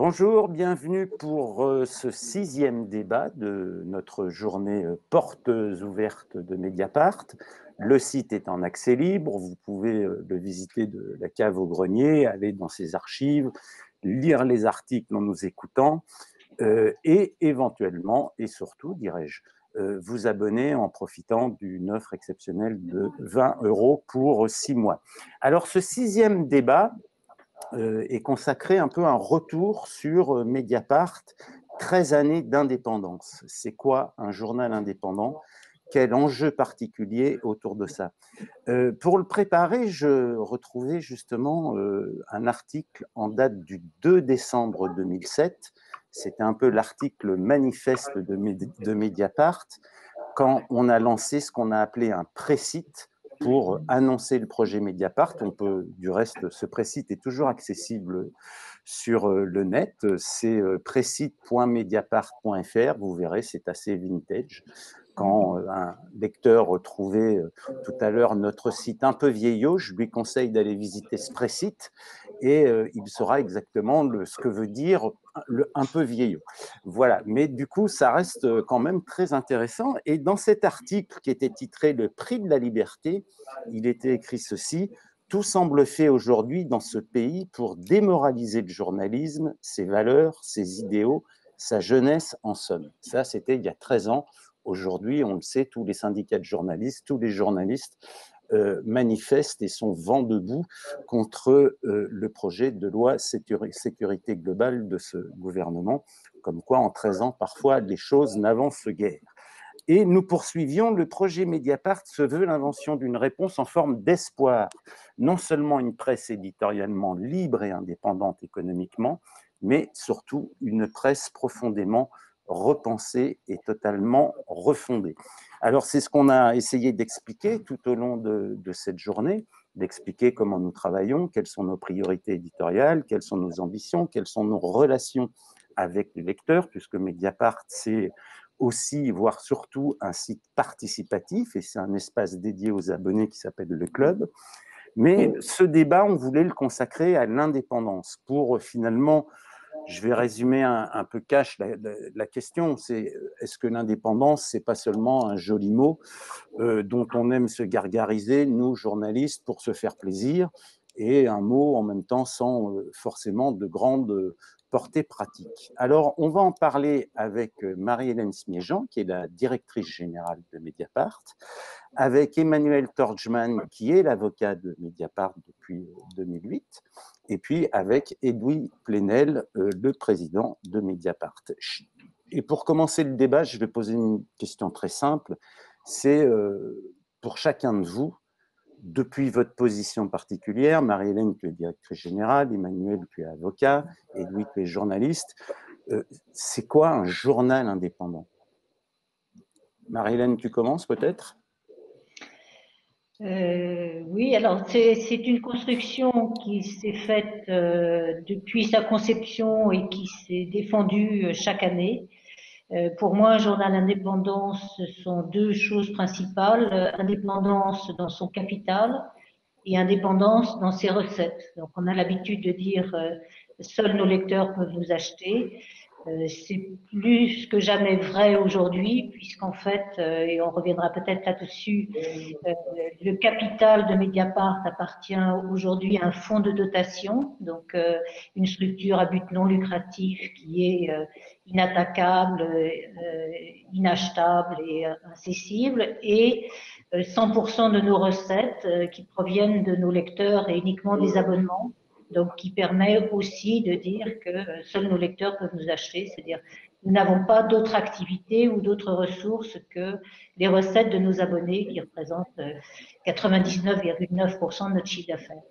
Bonjour, bienvenue pour ce sixième débat de notre journée portes ouvertes de Mediapart. Le site est en accès libre, vous pouvez le visiter de la cave au grenier, aller dans ses archives, lire les articles en nous écoutant et éventuellement, et surtout, dirais-je, vous abonner en profitant d'une offre exceptionnelle de 20 € pour 6 mois. Alors ce sixième débat est consacré un peu à un retour sur Mediapart, 13 années d'indépendance. C'est quoi un journal indépendant? Quel enjeu particulier autour de ça? Pour le préparer, je retrouvais justement un article en date du 2 décembre 2007. C'était un peu l'article manifeste de Mediapart quand on a lancé ce qu'on a appelé un pré-site pour annoncer le projet Mediapart. On peut, du reste, ce pré-site est toujours accessible sur le net. C'est pré-site.mediapart.fr. Vous verrez, c'est assez vintage. Quand un lecteur retrouvait tout à l'heure notre site un peu vieillot, je lui conseille d'aller visiter ce pré-site et il saura exactement ce que veut dire un peu vieillot. Voilà, mais du coup, ça reste quand même très intéressant. Et dans cet article qui était titré « Le prix de la liberté », il était écrit ceci: « Tout semble fait aujourd'hui dans ce pays pour démoraliser le journalisme, ses valeurs, ses idéaux, sa jeunesse en somme. » Ça, c'était il y a 13 ans. Aujourd'hui, on le sait, tous les syndicats de journalistes, tous les journalistes manifestent et sont vent debout contre le projet de loi sécurité globale de ce gouvernement, comme quoi en 13 ans, parfois, les choses n'avancent guère. Et nous poursuivions, le projet Mediapart se veut l'invention d'une réponse en forme d'espoir. Non seulement une presse éditorialement libre et indépendante économiquement, mais surtout une presse profondément repensée et totalement refondée. Alors c'est ce qu'on a essayé d'expliquer tout au long de cette journée, d'expliquer comment nous travaillons, quelles sont nos priorités éditoriales, quelles sont nos ambitions, quelles sont nos relations avec les lecteurs, puisque Mediapart, c'est aussi, voire surtout, un site participatif, et c'est un espace dédié aux abonnés qui s'appelle le Club. Mais ce débat, on voulait le consacrer à l'indépendance pour finalement, je vais résumer un peu cash la question, c'est est-ce que l'indépendance, c'est pas seulement un joli mot dont on aime se gargariser, nous, journalistes, pour se faire plaisir, et un mot en même temps sans forcément de grande portée pratique. Alors, on va en parler avec Marie-Hélène Smiéjean, qui est la directrice générale de Mediapart, avec Emmanuel Torgman, qui est l'avocat de Mediapart depuis 2008, et puis avec Edoui Plenel, le président de Mediapart. Et pour commencer le débat, je vais poser une question très simple. C'est pour chacun de vous, depuis votre position particulière, Marie-Hélène, tu es directrice générale, Emmanuel, tu es avocat, et Louis, tu es journaliste, c'est quoi un journal indépendant? Marie-Hélène, tu commences peut-être? Oui, alors c'est une construction qui s'est faite depuis sa conception et qui s'est défendue chaque année. Pour moi, un journal indépendant, ce sont deux choses principales, indépendance dans son capital et indépendance dans ses recettes. Donc, on a l'habitude de dire seuls nos lecteurs peuvent nous acheter. C'est plus que jamais vrai aujourd'hui, puisqu'en fait, et on reviendra peut-être là-dessus, le capital de Mediapart appartient aujourd'hui à un fonds de dotation, donc une structure à but non lucratif qui est inattaquable, inachetable et incessible, et 100% de nos recettes qui proviennent de nos lecteurs et uniquement des abonnements, donc qui permet aussi de dire que seuls nos lecteurs peuvent nous acheter, c'est-à-dire nous n'avons pas d'autres activités ou d'autres ressources que les recettes de nos abonnés qui représentent 99,9% de notre chiffre d'affaires.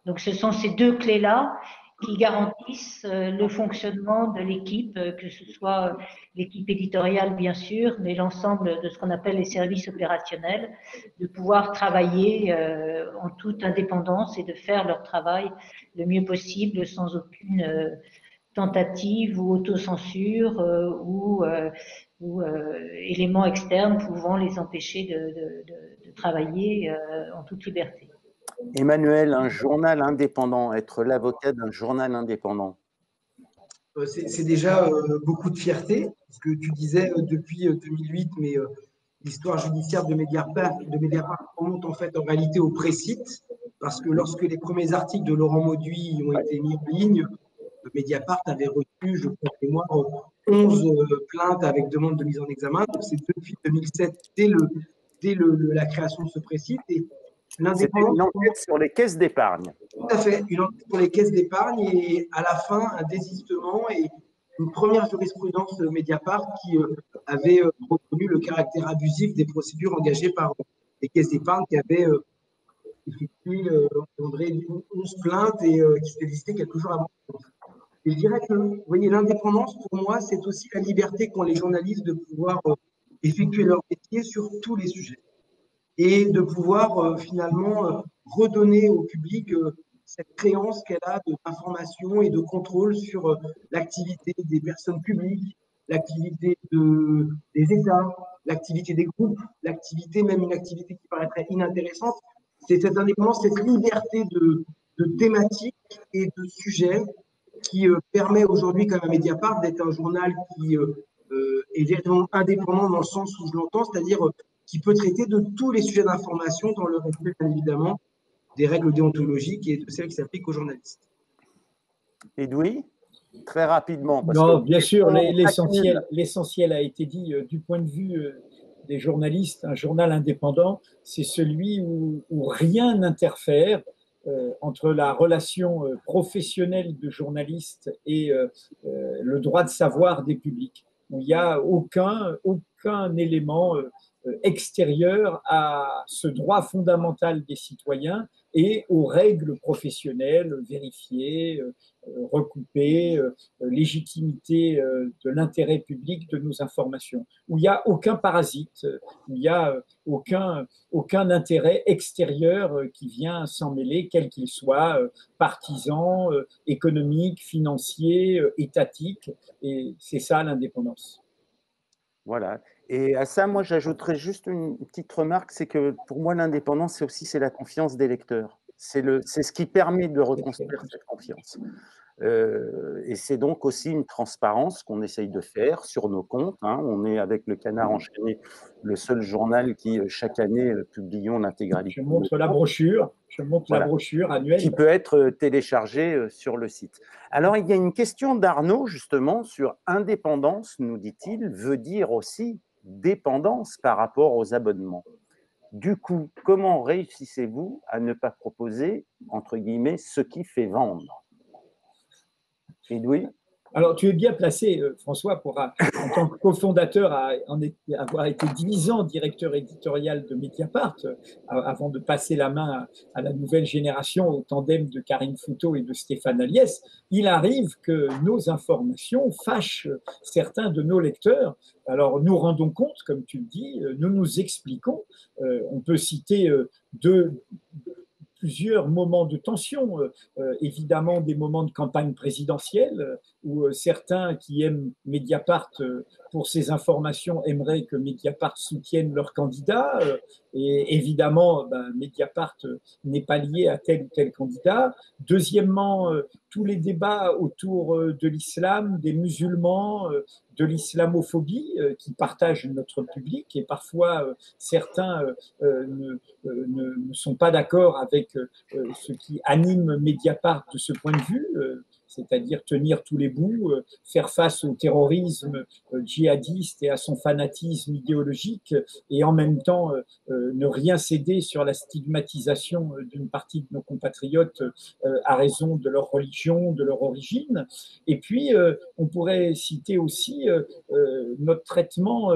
Donc ce sont ces deux clés-là qui garantissent le fonctionnement de l'équipe, que ce soit l'équipe éditoriale bien sûr, mais l'ensemble de ce qu'on appelle les services opérationnels, de pouvoir travailler en toute indépendance et de faire leur travail le mieux possible sans aucune tentative ou autocensure ou éléments externes pouvant les empêcher de travailler en toute liberté. Emmanuel, un journal indépendant, être l'avocat d'un journal indépendant. c'est déjà beaucoup de fierté, parce que tu disais depuis 2008, mais l'histoire judiciaire de Mediapart remonte en fait en réalité au Précite, parce que lorsque les premiers articles de Laurent Mauduit ont été mis en ligne, Mediapart avait reçu, je crois de mémoire, 11 plaintes avec demande de mise en examen. Donc c'est depuis 2007, la création de ce Précite. Et c'était une enquête sur les caisses d'épargne. Tout à fait, une enquête sur les caisses d'épargne et à la fin, un désistement et une première jurisprudence de Mediapart qui avait reconnu le caractère abusif des procédures engagées par les caisses d'épargne qui avaient effectué 11 plaintes et qui s'étaient listées quelques jours avant. Et je dirais que, vous voyez, l'indépendance, pour moi, c'est aussi la liberté qu'ont les journalistes de pouvoir effectuer leur métier sur tous les sujets et de pouvoir finalement redonner au public cette créance qu'elle a d'information et de contrôle sur l'activité des personnes publiques, l'activité des États, l'activité des groupes, l'activité, même une activité qui paraîtrait inintéressante. C'est cette indépendance, cette liberté de thématiques et de sujets qui permet aujourd'hui, comme à Mediapart, d'être un journal qui est véritablement indépendant dans le sens où je l'entends, c'est-à-dire qui peut traiter de tous les sujets d'information dans le respect, bien évidemment, des règles déontologiques et de celles qui s'appliquent aux journalistes. Edoui, très rapidement. Non, bien sûr, l'essentiel a été dit du point de vue des journalistes. Un journal indépendant, c'est celui où rien n'interfère entre la relation professionnelle de journaliste et le droit de savoir des publics, où il n'y a aucun élément extérieur à ce droit fondamental des citoyens et aux règles professionnelles vérifiées, recoupées, légitimité de l'intérêt public de nos informations, où il n'y a aucun parasite, où il n'y a aucun intérêt extérieur qui vient s'en mêler, quel qu'il soit, partisan, économique, financier, étatique, et c'est ça l'indépendance. Voilà. Et à ça, moi, j'ajouterais juste une petite remarque, c'est que pour moi, l'indépendance, c'est la confiance des lecteurs. C'est ce qui permet de reconstruire cette confiance. Et c'est donc aussi une transparence qu'on essaye de faire sur nos comptes. Hein. On est, avec le Canard enchaîné, le seul journal qui, chaque année, publions l'intégralité. Je montre la brochure. Je montre la brochure annuelle. Qui peut être téléchargée sur le site. Alors, il y a une question d'Arnaud, justement, sur indépendance, nous dit-il, veut dire aussi dépendance par rapport aux abonnements. Du coup, comment réussissez-vous à ne pas proposer, entre guillemets, ce qui fait vendre? Edoui? Alors, tu es bien placé, François, en tant que cofondateur, avoir été 10 ans directeur éditorial de Mediapart, avant de passer la main à la nouvelle génération, au tandem de Karine Fouteau et de Stéphane Aliès. Il arrive que nos informations fâchent certains de nos lecteurs. Alors, nous rendons compte, comme tu le dis, nous expliquons. On peut citer plusieurs moments de tension, évidemment des moments de campagne présidentielle où certains qui aiment Mediapart pour ces informations aimeraient que Mediapart soutienne leur candidat et évidemment Mediapart n'est pas lié à tel ou tel candidat. Deuxièmement, tous les débats autour de l'islam, des musulmans, de l'islamophobie qui partagent notre public et parfois certains ne sont pas d'accord avec ce qui anime Mediapart de ce point de vue, c'est-à-dire tenir tous les bouts, faire face au terrorisme djihadiste et à son fanatisme idéologique et en même temps ne rien céder sur la stigmatisation d'une partie de nos compatriotes à raison de leur religion, de leur origine. Et puis, on pourrait citer aussi notre traitement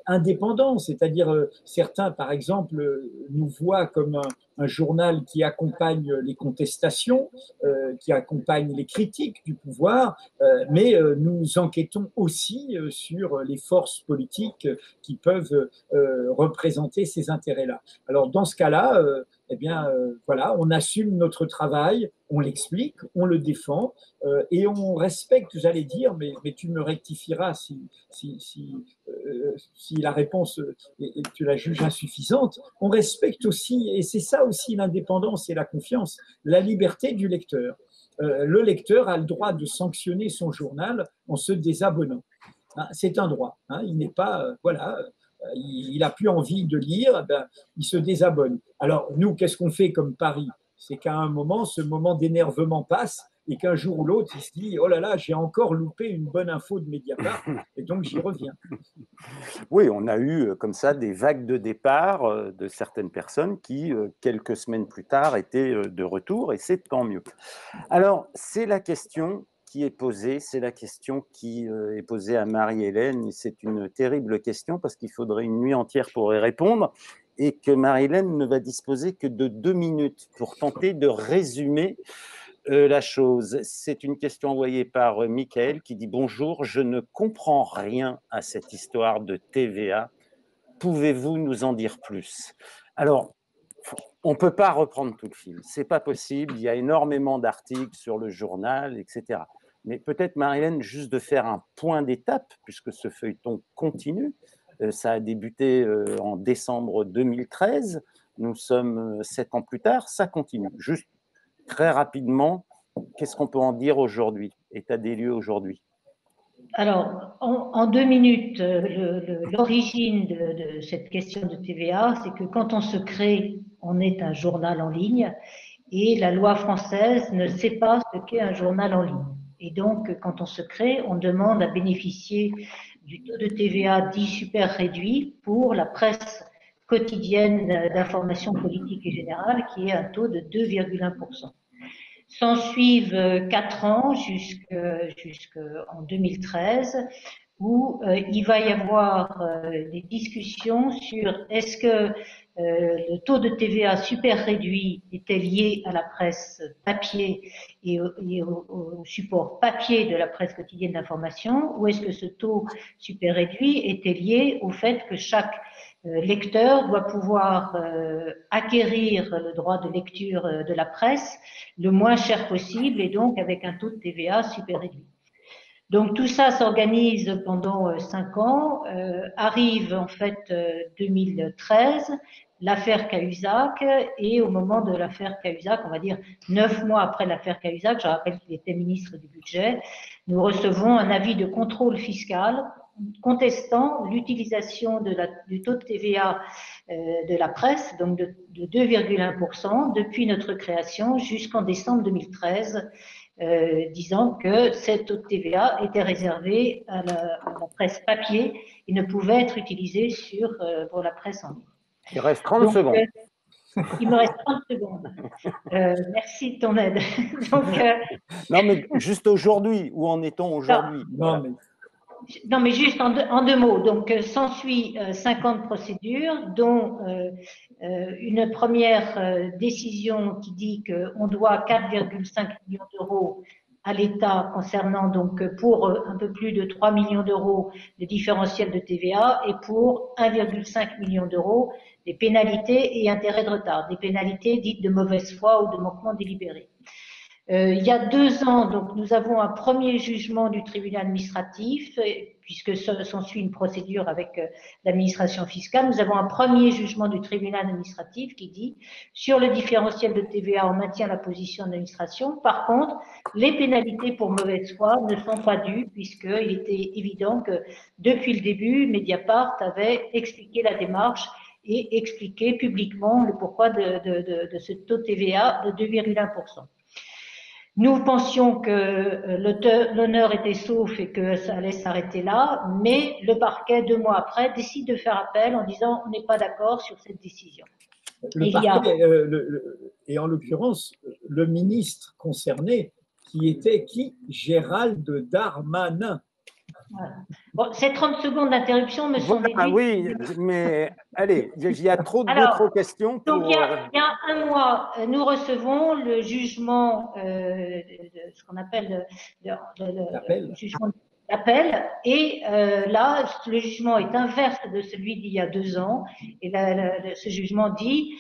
indépendant, c'est-à-dire certains, par exemple, nous voient comme un journal qui accompagne les contestations, qui accompagne les critiques du pouvoir, mais nous enquêtons aussi sur les forces politiques qui peuvent représenter ces intérêts-là. Alors, dans ce cas-là, voilà, on assume notre travail, on l'explique, on le défend et on respecte, j'allais dire, mais tu me rectifieras si la réponse tu la juges insuffisante, on respecte aussi, et c'est ça aussi l'indépendance et la confiance, la liberté du lecteur. le lecteur a le droit de sanctionner son journal en se désabonnant. Hein, c'est un droit. Hein, il n'est pas, il n'a plus envie de lire, ben, il se désabonne. Alors nous, qu'est-ce qu'on fait comme pari? C'est qu'à un moment, ce moment d'énervement passe et qu'un jour ou l'autre, il se dit « Oh là là, j'ai encore loupé une bonne info de Mediapart et donc j'y reviens ». Oui, on a eu comme ça des vagues de départ de certaines personnes qui, quelques semaines plus tard, étaient de retour, et c'est tant mieux. Alors, c'est la question qui est posée, c'est la question qui est posée à Marie-Hélène, et c'est une terrible question parce qu'il faudrait une nuit entière pour y répondre, et que Marie-Hélène ne va disposer que de 2 minutes pour tenter de résumer la chose. C'est une question envoyée par Michael qui dit « Bonjour, je ne comprends rien à cette histoire de TVA. Pouvez-vous nous en dire plus ?» Alors, on ne peut pas reprendre tout le film. Ce n'est pas possible. Il y a énormément d'articles sur le journal, etc. Mais peut-être, Marie-Hélène, juste de faire un point d'étape, puisque ce feuilleton continue. Ça a débuté en décembre 2013. Nous sommes 7 ans plus tard. Ça continue. Juste très rapidement, qu'est-ce qu'on peut en dire aujourd'hui? État des lieux aujourd'hui. Alors, en 2 minutes, l'origine de cette question de TVA, c'est que quand on se crée, on est un journal en ligne et la loi française ne sait pas ce qu'est un journal en ligne. Et donc, quand on se crée, on demande à bénéficier du taux de TVA dit super réduit pour la presse quotidienne d'information politique et générale, qui est un taux de 2,1%. S'en suivent 4 ans jusqu'en 2013 où il va y avoir des discussions sur est-ce que le taux de TVA super réduit était lié à la presse papier et au support papier de la presse quotidienne d'information, ou est-ce que ce taux super réduit était lié au fait que chaque lecteur doit pouvoir acquérir le droit de lecture de la presse le moins cher possible et donc avec un taux de TVA super réduit. Donc tout ça s'organise pendant 5 ans, arrive en fait 2013, l'affaire Cahuzac, et au moment de l'affaire Cahuzac, on va dire 9 mois après l'affaire Cahuzac, je rappelle qu'il était ministre du Budget, nous recevons un avis de contrôle fiscal contestant l'utilisation du taux de TVA de la presse, donc de 2,1% depuis notre création jusqu'en décembre 2013, disant que cette taux de TVA était réservé à la presse papier et ne pouvait être utilisé pour la presse en ligne. Il reste 30 secondes. Il me reste 30 secondes. Merci de ton aide. Donc, non, mais juste aujourd'hui, où en est-on aujourd'hui? Non, mais juste en deux mots. Donc, s'ensuit 50 procédures, dont une première décision qui dit qu'on doit 4,5 millions d'euros à l'État concernant donc pour un peu plus de 3 millions d'euros de différentiel de TVA et pour 1,5 million d'euros des pénalités et intérêts de retard, des pénalités dites de mauvaise foi ou de manquement délibéré. Il y a 2 ans, donc, nous avons un premier jugement du tribunal administratif, puisque s'ensuit une procédure avec l'administration fiscale. Nous avons un premier jugement du tribunal administratif qui dit, sur le différentiel de TVA, on maintient la position de l'administration. Par contre, les pénalités pour mauvaise foi ne sont pas dues, puisqu'il était évident que, depuis le début, Mediapart avait expliqué la démarche et expliqué publiquement le pourquoi de ce taux de TVA de 2,1%. Nous pensions que l'honneur était sauf et que ça allait s'arrêter là, mais le parquet, 2 mois après, décide de faire appel en disant on n'est pas d'accord sur cette décision. Le parquet, et en l'occurrence, le ministre concerné, qui était qui? Gérald Darmanin. Voilà. Bon, ces 30 secondes d'interruption me sont déduites. Oui, mais allez, il y a d'autres questions. Donc, il y a 1 mois, nous recevons le jugement, ce qu'on appelle le jugement d'appel, et là, le jugement est inverse de celui d'il y a 2 ans, et ce jugement dit,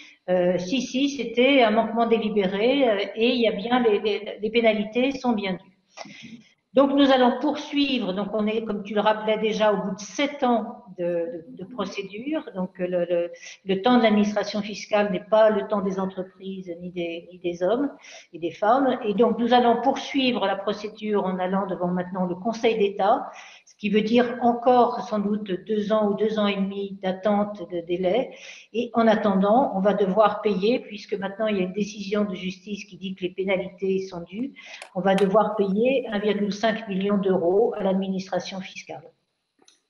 si, c'était un manquement délibéré, et il y a bien les pénalités sont bien dues. Donc, nous allons poursuivre. Donc, on est, comme tu le rappelais déjà, au bout de 7 ans de procédure. Donc, le temps de l'administration fiscale n'est pas le temps des entreprises ni des hommes et des femmes. Et donc, nous allons poursuivre la procédure en allant devant maintenant le Conseil d'État, ce qui veut dire encore sans doute 2 ans ou 2 ans et demi d'attente de délai. Et en attendant, on va devoir payer, puisque maintenant il y a une décision de justice qui dit que les pénalités sont dues, on va devoir payer 1,5 million d'euros à l'administration fiscale.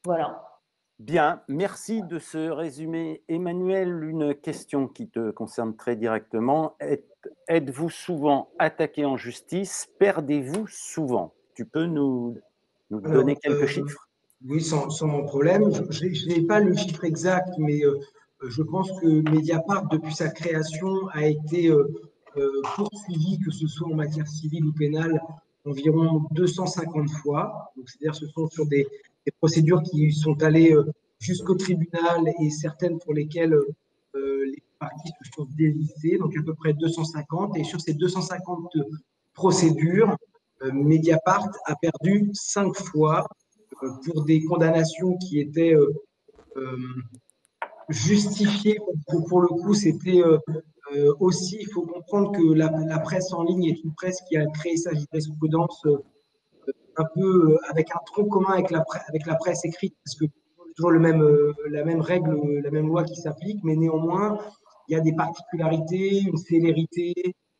Voilà. Bien, merci de ce résumé. Emmanuel, une question qui te concerne très directement. Êtes-vous souvent attaqué en justice? Perdez-vous souvent? Tu peux nous donner quelques chiffres? Oui, sans problème. Je n'ai pas le chiffre exact, mais je pense que Mediapart, depuis sa création, a été poursuivi, que ce soit en matière civile ou pénale, environ 250 fois. Donc, c'est-à-dire ce sont sur des procédures qui sont allées jusqu'au tribunal et certaines pour lesquelles les parties se sont désistées, donc à peu près 250. Et sur ces 250 procédures, Mediapart a perdu 5 fois pour des condamnations qui étaient justifiées. Pour le coup, c'était aussi, il faut comprendre que la presse en ligne est une presse qui a créé sa jurisprudence un peu avec un tronc commun avec la presse écrite, parce que c'est toujours la même règle, la même loi qui s'applique, mais néanmoins, il y a des particularités, une célérité,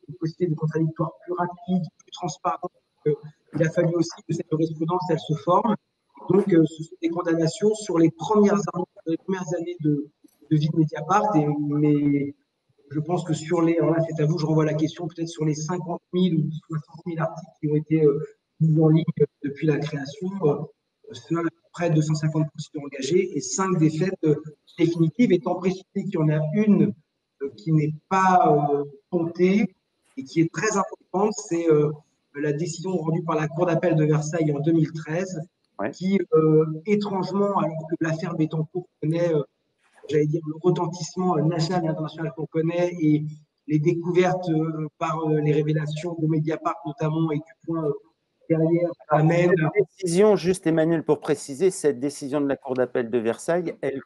une possibilité de contradictoire plus rapide, plus transparente. Il a fallu aussi que cette jurisprudence, elle se forme. Donc, ce sont des condamnations sur les premières années de vie de Mediapart. Mais je pense que sur les, alors là, c'est à vous, je renvoie la question, peut-être sur les 50 000 ou 60 000 articles qui ont été mis en ligne depuis la création, seuls près de 250 procédures engagées et 5 défaites définitives, étant précisé qu'il y en a une qui n'est pas comptée et qui est très importante, c'est la décision rendue par la Cour d'appel de Versailles en 2013, qui, étrangement, alors que l'affaire Bettencourt connaît, j'allais dire, le retentissement national et international qu'on connaît et les découvertes par les révélations de Mediapart notamment et du point derrière amène. Cette décision, juste Emmanuel, pour préciser, cette décision de la Cour d'appel de Versailles, elle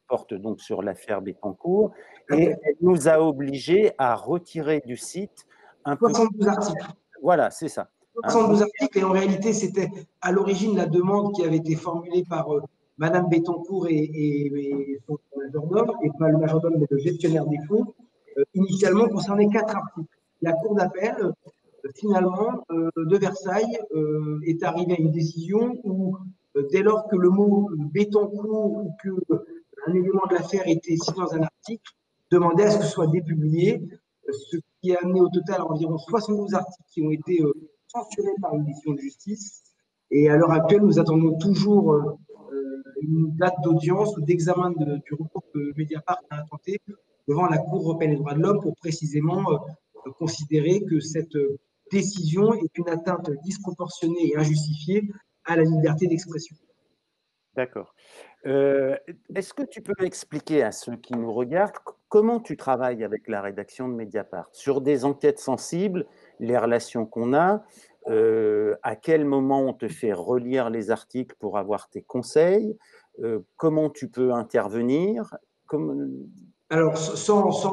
porte donc sur l'affaire Bettencourt et elle nous a obligés à retirer du site un 72 articles. Voilà, c'est ça. 72 articles, et en réalité, c'était à l'origine la demande qui avait été formulée par Madame Bettencourt et son majordome, et pas le majordome, mais le gestionnaire des fonds, initialement concernait 4 articles. La Cour d'appel, finalement, de Versailles, est arrivée à une décision où, dès lors que le mot Bettencourt ou qu'un élément de l'affaire était cité dans un article, demandait à ce que ce soit dépublié, ce qui a amené au total environ 72 articles qui ont été censurés par une décision de justice. Et à l'heure actuelle, nous attendons toujours une date d'audience ou d'examen du recours que Mediapart a intenté devant la Cour européenne des droits de l'homme pour précisément considérer que cette décision est une atteinte disproportionnée et injustifiée à la liberté d'expression. D'accord. Est-ce que tu peux expliquer à ceux qui nous regardent comment tu travailles avec la rédaction de Mediapart sur des enquêtes sensibles, les relations qu'on a, à quel moment on te fait relire les articles pour avoir tes conseils, comment tu peux intervenir Alors,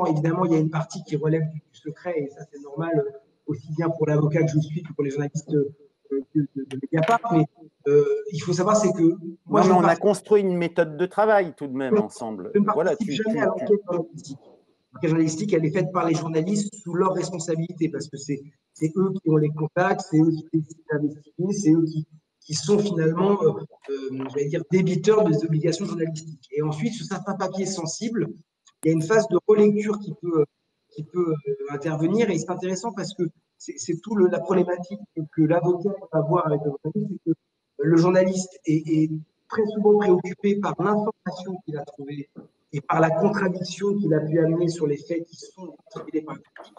évidemment, il y a une partie qui relève du secret, et ça c'est normal, aussi bien pour l'avocat que je suis que pour les journalistes de Mediapart, mais il faut savoir, c'est que moi, on a construit une méthode de travail tout de même ensemble. Je ne participe jamais à l'enquête journalistique. L'enquête journalistique, elle est faite par les journalistes sous leur responsabilité, parce que c'est eux qui ont les contacts, c'est eux qui décident d'investiguer, c'est eux qui sont finalement, j'allais dire, débiteurs des obligations journalistiques. Et ensuite, sur certains papiers sensibles, il y a une phase de relecture qui peut intervenir, et c'est intéressant parce que c'est tout la problématique que l'avocat va avoir avec le journaliste, c'est que le journaliste est très souvent préoccupé par l'information qu'il a trouvée et par la contradiction qu'il a pu amener sur les faits qui sont attribués par le public,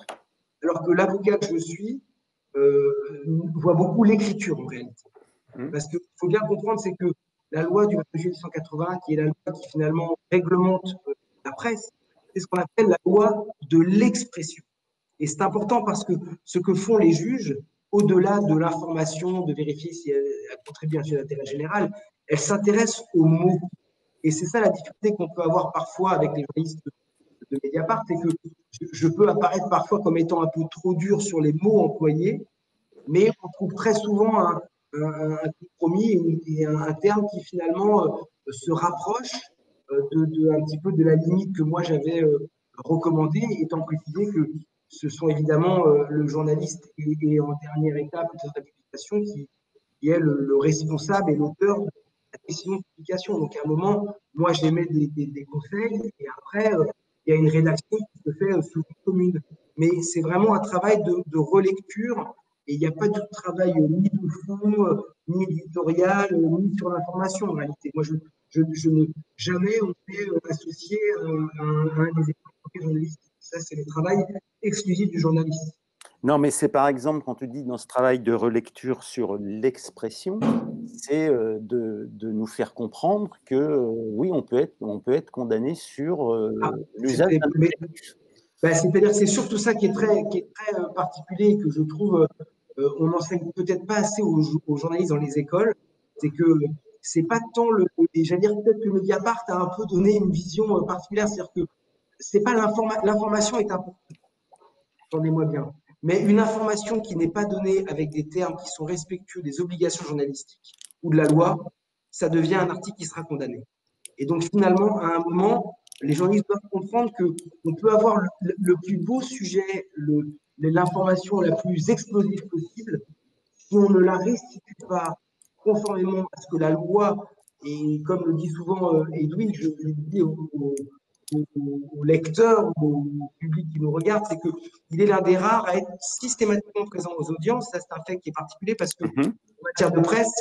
alors que l'avocat que je suis voit beaucoup l'écriture en réalité. Parce qu'il faut bien comprendre, c'est que la loi du 22 juillet 1980, qui est la loi qui finalement réglemente la presse, c'est ce qu'on appelle la loi de l'expression. Et c'est important parce que ce que font les juges, au-delà de l'information, de vérifier si elle contribue à un sujet d'intérêt général, elle s'intéresse aux mots. Et c'est ça la difficulté qu'on peut avoir parfois avec les journalistes de Mediapart, c'est que je peux apparaître parfois comme étant un peu trop dur sur les mots employés, mais on trouve très souvent un compromis et un terme qui finalement se rapproche un petit peu de la limite que moi j'avais recommandée, étant précisé que ce sont évidemment le journaliste et en dernière étape de la publication qui est le responsable et l'auteur de la décision de publication. Donc à un moment, moi j'émets des conseils et après il y a une rédaction qui se fait sous commune. Mais c'est vraiment un travail de relecture et il n'y a pas de travail ni de fond, ni éditorial, ni sur l'information en réalité. Moi, jamais on est associé à un des équipes journalistiques. Ça, c'est le travail exclusif du journaliste. Non, mais c'est par exemple, quand tu dis dans ce travail de relecture sur l'expression, c'est de nous faire comprendre que oui, on peut être condamné sur l'usage d'un adjectif. C'est-à-dire que c'est surtout ça qui est très particulier et que je trouve on n'enseigne peut-être pas assez aux journalistes dans les écoles, c'est que c'est pas tant et j'allais dire peut-être que Mediapart a un peu donné une vision particulière, c'est-à-dire que c'est pas l'information est importante, entendez-moi bien, mais une information qui n'est pas donnée avec des termes qui sont respectueux des obligations journalistiques ou de la loi, ça devient un article qui sera condamné. Et donc finalement, à un moment, les journalistes doivent comprendre qu'on peut avoir le plus beau sujet, l'information la plus explosive possible, si on ne la restitue pas conformément à ce que la loi, et comme le dit souvent Edwin, je le dis aux lecteurs, au public qui nous regarde, c'est qu'il est l'un des rares à être systématiquement présent aux audiences. Ça, c'est un fait qui est particulier parce que, en matière de presse,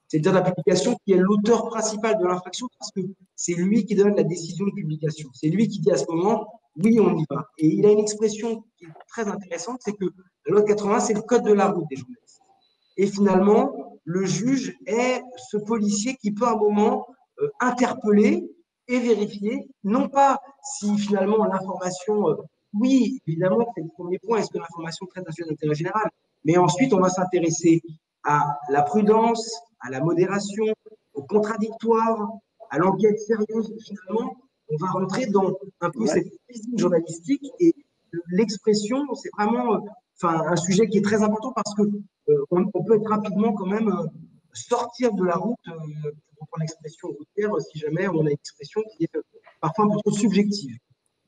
c'est le dire de la publication qui est l'auteur principal de l'infraction parce que c'est lui qui donne la décision de publication. C'est lui qui dit à ce moment, oui, on y va. Et il a une expression qui est très intéressante, c'est que la loi de 80, c'est le code de la route des journalistes. Et finalement, le juge est ce policier qui peut à un moment interpeller et vérifier, non pas si finalement l'information, oui, évidemment, c'est le premier point, est-ce que l'information traite un sujet d'intérêt général, mais ensuite on va s'intéresser à la prudence, à la modération, au contradictoire, à l'enquête sérieuse. Finalement, on va rentrer dans un peu cette cuisine journalistique et l'expression, c'est vraiment un sujet qui est très important parce que on peut être rapidement quand même sortir de la route, pour reprendre l'expression routière, si jamais on a une expression qui est parfois un peu trop subjective.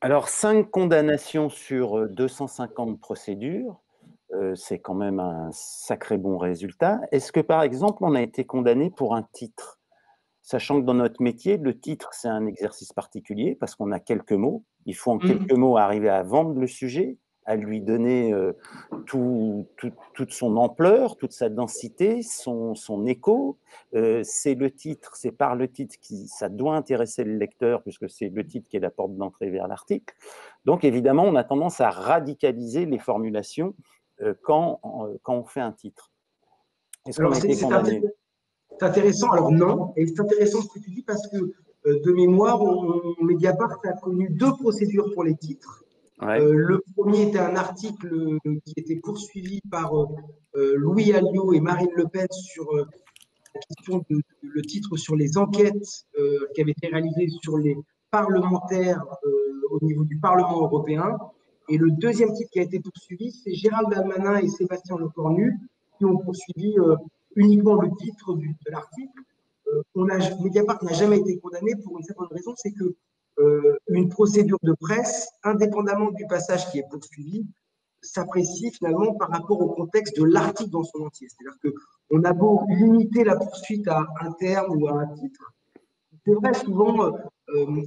Alors, 5 condamnations sur 250 procédures, c'est quand même un sacré bon résultat. Est-ce que, par exemple, on a été condamné pour un titre? Sachant que dans notre métier, le titre, c'est un exercice particulier parce qu'on a quelques mots. Il faut en quelques mots arriver à vendre le sujet, à lui donner toute son ampleur, toute sa densité, son écho. C'est le titre, c'est par le titre ça doit intéresser le lecteur puisque c'est le titre qui est la porte d'entrée vers l'article. Donc évidemment, on a tendance à radicaliser les formulations quand on fait un titre. Est-ce qu'on a été condamné ? C'est intéressant. Alors non, et c'est intéressant ce que tu dis parce que de mémoire, Mediapart a connu 2 procédures pour les titres. Ouais. Le premier était un article qui était poursuivi par Louis Alliot et Marine Le Pen sur la question le titre sur les enquêtes qui avaient été réalisées sur les parlementaires au niveau du Parlement européen. Et le deuxième titre qui a été poursuivi, c'est Gérald Darmanin et Sébastien Lecornu qui ont poursuivi uniquement le titre de l'article. Mediapart n'a jamais été condamné pour une certaine raison, c'est que une procédure de presse, indépendamment du passage qui est poursuivi, s'apprécie finalement par rapport au contexte de l'article dans son entier. C'est-à-dire qu'on a beau limiter la poursuite à un terme ou à un titre, c'est vrai souvent,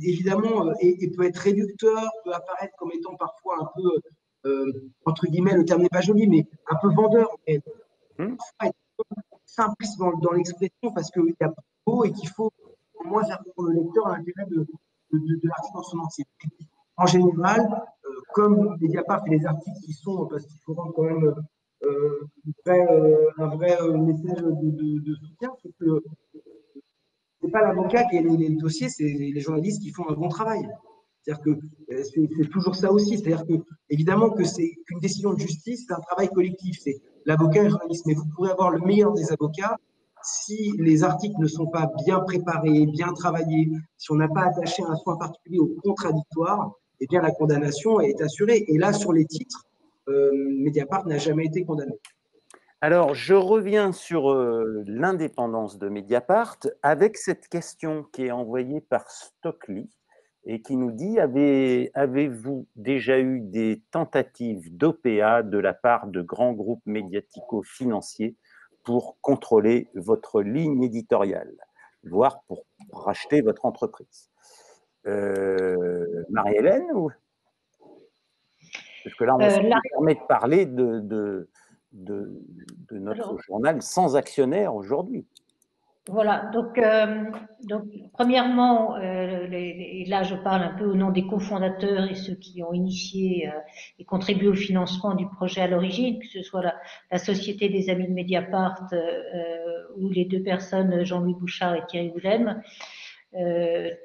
évidemment, et peut être réducteur, peut apparaître comme étant parfois un peu, entre guillemets, le terme n'est pas joli, mais un peu vendeur, mais parfois être simpliste dans l'expression parce qu'il y a pas de mots et qu'il faut au moins faire pour le lecteur l'intérêt de l'article dans son entier. En général, comme Mediapart fait les articles qui sont, parce qu'il faut rendre quand même un vrai message de soutien, c'est que c'est pas l'avocat qui a gagné le dossier, c'est les journalistes qui font un bon travail. C'est-à-dire que c'est toujours ça aussi. C'est-à-dire que, évidemment, qu'une décision de justice, c'est un travail collectif. C'est l'avocat et le journaliste. Mais vous pourrez avoir le meilleur des avocats. Si les articles ne sont pas bien préparés, bien travaillés, si on n'a pas attaché un soin particulier au contradictoire, eh bien, la condamnation est assurée. Et là, sur les titres, Mediapart n'a jamais été condamné. Alors, je reviens sur l'indépendance de Mediapart avec cette question qui est envoyée par Stockley et qui nous dit: avez-vous déjà eu des tentatives d'OPA de la part de grands groupes médiatico-financiers pour contrôler votre ligne éditoriale, voire pour racheter votre entreprise? Marie-Hélène ou... Parce que là, on se permet de parler de notre journal sans actionnaire aujourd'hui. Voilà, donc premièrement, et là je parle un peu au nom des cofondateurs et ceux qui ont initié et contribué au financement du projet à l'origine, que ce soit la Société des Amis de Mediapart ou les deux personnes, Jean-Louis Bouchard et Thierry Boulem.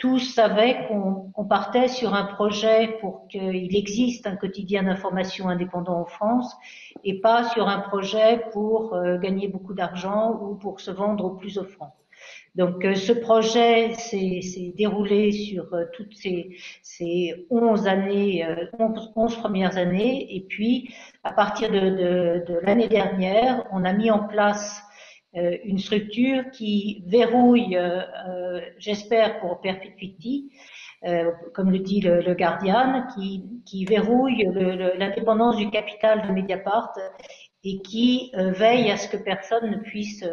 Tous savaient qu'on partait sur un projet pour qu'il existe un quotidien d'information indépendant en France et pas sur un projet pour gagner beaucoup d'argent ou pour se vendre au plus offrant. Donc ce projet s'est déroulé sur toutes ces 11 années, 11 premières années, et puis à partir de l'année dernière, on a mis en place une structure qui verrouille, j'espère pour perpetuity, comme le dit le Guardian, qui verrouille l'indépendance du capital de Mediapart et qui veille à ce que personne ne puisse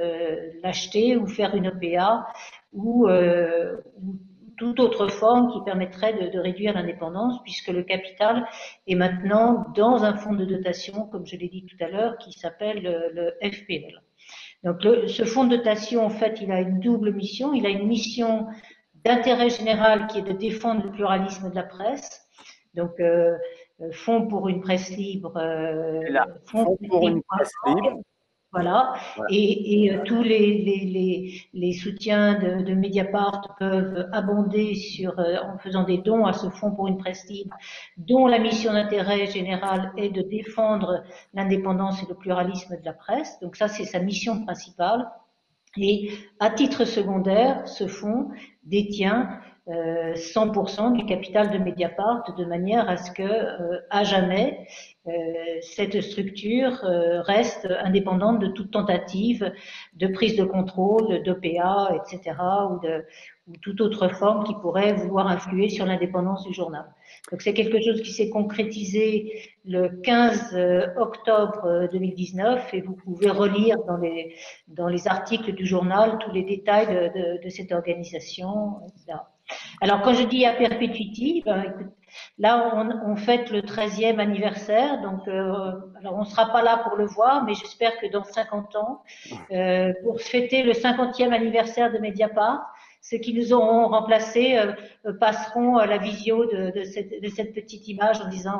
l'acheter ou faire une OPA ou toute autre forme qui permettrait de réduire l'indépendance, puisque le capital est maintenant dans un fonds de dotation, comme je l'ai dit tout à l'heure, qui s'appelle le FPL. Donc ce fonds de dotation, en fait, il a une double mission. Il a une mission d'intérêt général qui est de défendre le pluralisme de la presse. Donc fonds pour une presse libre. Fonds pour une presse libre. Voilà. Et tous les soutiens de Mediapart peuvent abonder en faisant des dons à ce fonds pour une presse libre, dont la mission d'intérêt général est de défendre l'indépendance et le pluralisme de la presse. Donc ça, c'est sa mission principale. Et à titre secondaire, ce fonds détient 100% du capital de Mediapart, de manière à ce que, à jamais, cette structure reste indépendante de toute tentative de prise de contrôle, d'OPA, etc., ou toute autre forme qui pourrait vouloir influer sur l'indépendance du journal. Donc c'est quelque chose qui s'est concrétisé le 15 octobre 2019 et vous pouvez relire dans les articles du journal tous les détails de cette organisation, etc. Alors quand je dis à perpetuity, écoute, là on fête le 13e anniversaire, donc alors on ne sera pas là pour le voir, mais j'espère que dans 50 ans, pour fêter le 50e anniversaire de Mediapart, ceux qui nous auront remplacés passeront la visio de cette petite image en disant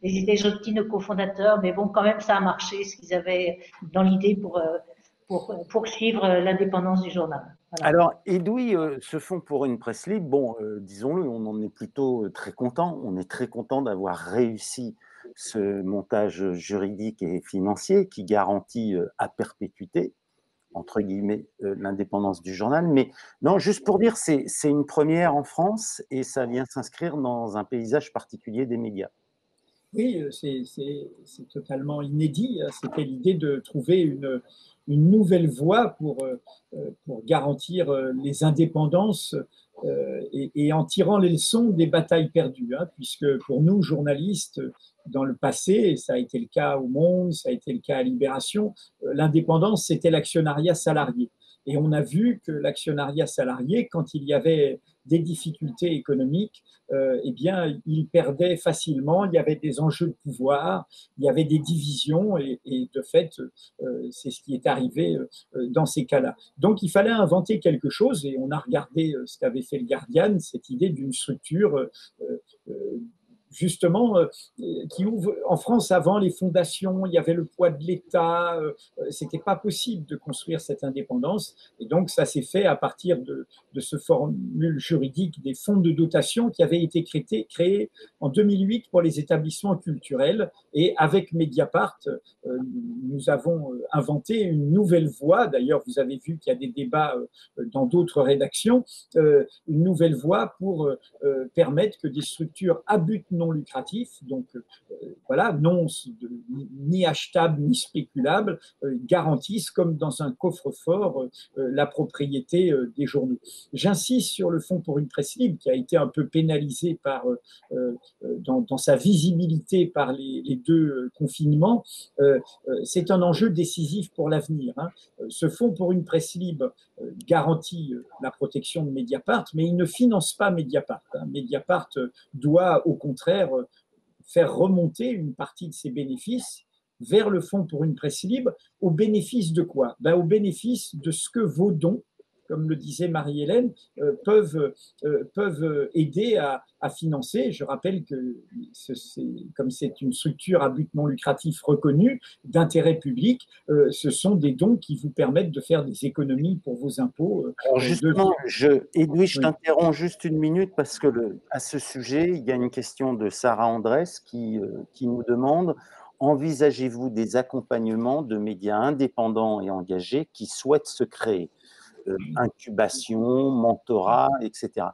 ils étaient gentils nos cofondateurs, mais bon quand même ça a marché ce qu'ils avaient dans l'idée pour poursuivre l'indépendance du journal. Voilà. Alors, Edoui, ce fonds pour une presse libre, bon, disons-le, on en est plutôt très content. On est très content d'avoir réussi ce montage juridique et financier qui garantit à perpétuité, entre guillemets, l'indépendance du journal. Mais non, juste pour dire, c'est une première en France et ça vient s'inscrire dans un paysage particulier des médias. Oui, c'est totalement inédit. C'était l'idée de trouver une nouvelle voie pour garantir les indépendances et en tirant les leçons des batailles perdues, puisque pour nous, journalistes, dans le passé, ça a été le cas au Monde, ça a été le cas à Libération, l'indépendance, c'était l'actionnariat salarié. Et on a vu que l'actionnariat salarié, quand il y avait des difficultés économiques, eh bien, il perdait facilement. Il y avait des enjeux de pouvoir, il y avait des divisions, et de fait, c'est ce qui est arrivé dans ces cas-là. Donc, il fallait inventer quelque chose, et on a regardé ce qu'avait fait le Guardian, cette idée d'une structure justement, qui ouvre en France avant les fondations, il y avait le poids de l'État, c'était pas possible de construire cette indépendance, et donc ça s'est fait à partir de ce formule juridique des fonds de dotation qui avait été créé en 2008 pour les établissements culturels, et avec Mediapart, nous avons inventé une nouvelle voie. D'ailleurs, vous avez vu qu'il y a des débats dans d'autres rédactions, une nouvelle voie pour permettre que des structures à but non lucratif, donc voilà, non ni achetables ni spéculables, garantissent comme dans un coffre-fort la propriété des journaux. J'insiste sur le Fonds pour une presse libre qui a été un peu pénalisé dans sa visibilité par les deux confinements. C'est un enjeu décisif pour l'avenir. Ce Fonds pour une presse libre garantit la protection de Mediapart, mais il ne finance pas Mediapart. Mediapart doit au contraire faire remonter une partie de ses bénéfices vers le Fonds pour une presse libre. Au bénéfice de quoi? Au bénéfice de ce que vos dons, comme le disait Marie-Hélène, peuvent aider à financer. Je rappelle que comme c'est une structure à but non lucratif reconnue, d'intérêt public, ce sont des dons qui vous permettent de faire des économies pour vos impôts. Alors justement, Edoui, je t'interromps juste une minute parce que à ce sujet, il y a une question de Sarah Andrès qui nous demande: envisagez-vous des accompagnements de médias indépendants et engagés qui souhaitent se créer? Incubation, mentorat, etc.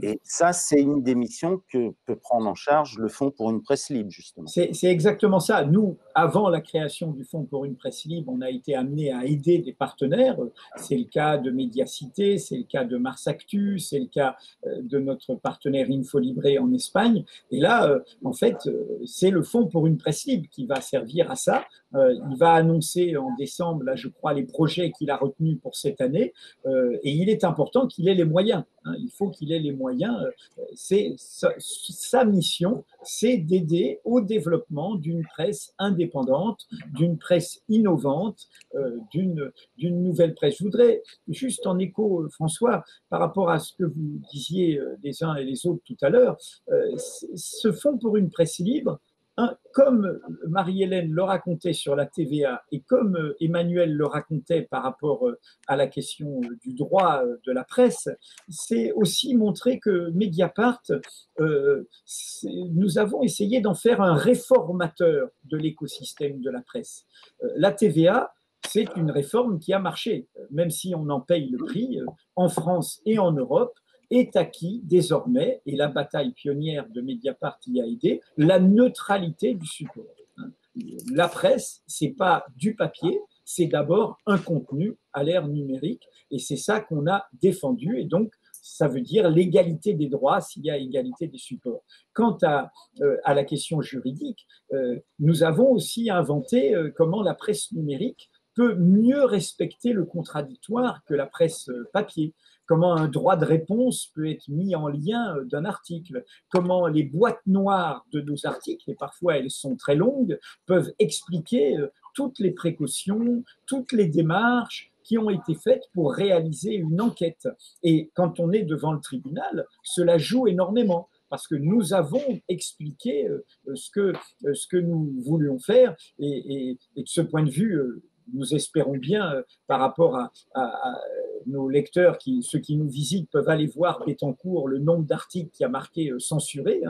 Et ça, c'est une des missions que peut prendre en charge le Fonds pour une presse libre, justement. C'est exactement ça. Nous, avant la création du Fonds pour une presse libre, on a été amené à aider des partenaires. C'est le cas de Mediacité, c'est le cas de Mars Actu, c'est le cas de notre partenaire Infolibre en Espagne. Et là, en fait, c'est le Fonds pour une presse libre qui va servir à ça. Il va annoncer en décembre, là, je crois, les projets qu'il a retenus pour cette année. Et il est important qu'il ait les moyens. Il faut qu'il ait les moyens. Sa mission, c'est d'aider au développement d'une presse indépendante, d'une presse innovante, d'une nouvelle presse. Je voudrais, juste en écho, François, par rapport à ce que vous disiez les uns et les autres tout à l'heure, ce Fonds pour une presse libre, comme Marie-Hélène le racontait sur la TVA et comme Emmanuel le racontait par rapport à la question du droit de la presse, c'est aussi montrer que Mediapart, nous avons essayé d'en faire un réformateur de l'écosystème de la presse. La TVA, c'est une réforme qui a marché, même si on en paye le prix en France et en Europe. Est acquis désormais, et la bataille pionnière de Mediapart y a aidé, la neutralité du support. La presse, c'est pas du papier, c'est d'abord un contenu à l'ère numérique, et c'est ça qu'on a défendu, et donc ça veut dire l'égalité des droits s'il y a égalité des supports. Quant à la question juridique, nous avons aussi inventé comment la presse numérique peut mieux respecter le contradictoire que la presse papier. Comment un droit de réponse peut être mis en lien d'un article, comment les boîtes noires de nos articles, et parfois elles sont très longues, peuvent expliquer toutes les précautions, toutes les démarches qui ont été faites pour réaliser une enquête. Et quand on est devant le tribunal, cela joue énormément, parce que nous avons expliqué ce que nous voulions faire, et de ce point de vue, nous espérons bien, par rapport à nos lecteurs, ceux qui nous visitent peuvent aller voir Bettencourt, le nombre d'articles qui a marqué censuré.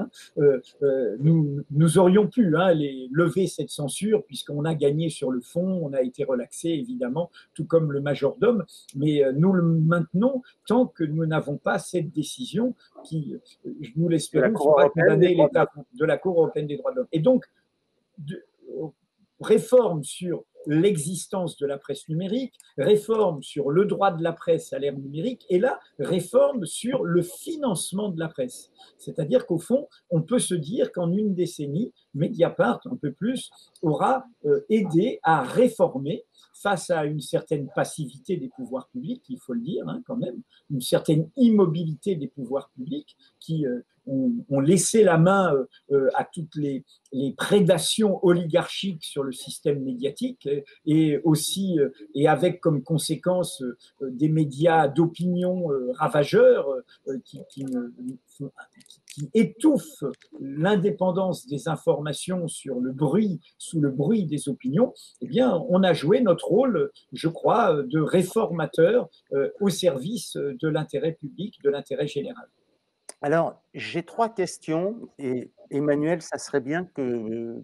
Nous aurions pu lever cette censure, puisqu'on a gagné sur le fond, on a été relaxé, évidemment, tout comme le majordome, mais nous le maintenons tant que nous n'avons pas cette décision qui, nous l'espérons, sera condamnée l'État de la Cour européenne des droits de l'homme. Et donc, réforme sur l'existence de la presse numérique, réforme sur le droit de la presse à l'ère numérique, et là, réforme sur le financement de la presse. C'est-à-dire qu'au fond, on peut se dire qu'en une décennie, Mediapart, un peu plus, aura aidé à réformer face à une certaine passivité des pouvoirs publics, il faut le dire quand même, une certaine immobilité des pouvoirs publics qui ont laissé la main à toutes les prédations oligarchiques sur le système médiatique et aussi et avec comme conséquence des médias d'opinion ravageurs qui étouffent l'indépendance des informations sur le bruit, sous le bruit des opinions. Eh bien, on a joué notre rôle, je crois, de réformateur au service de l'intérêt public, de l'intérêt général. Alors, j'ai 3 questions et Emmanuel, ça serait bien que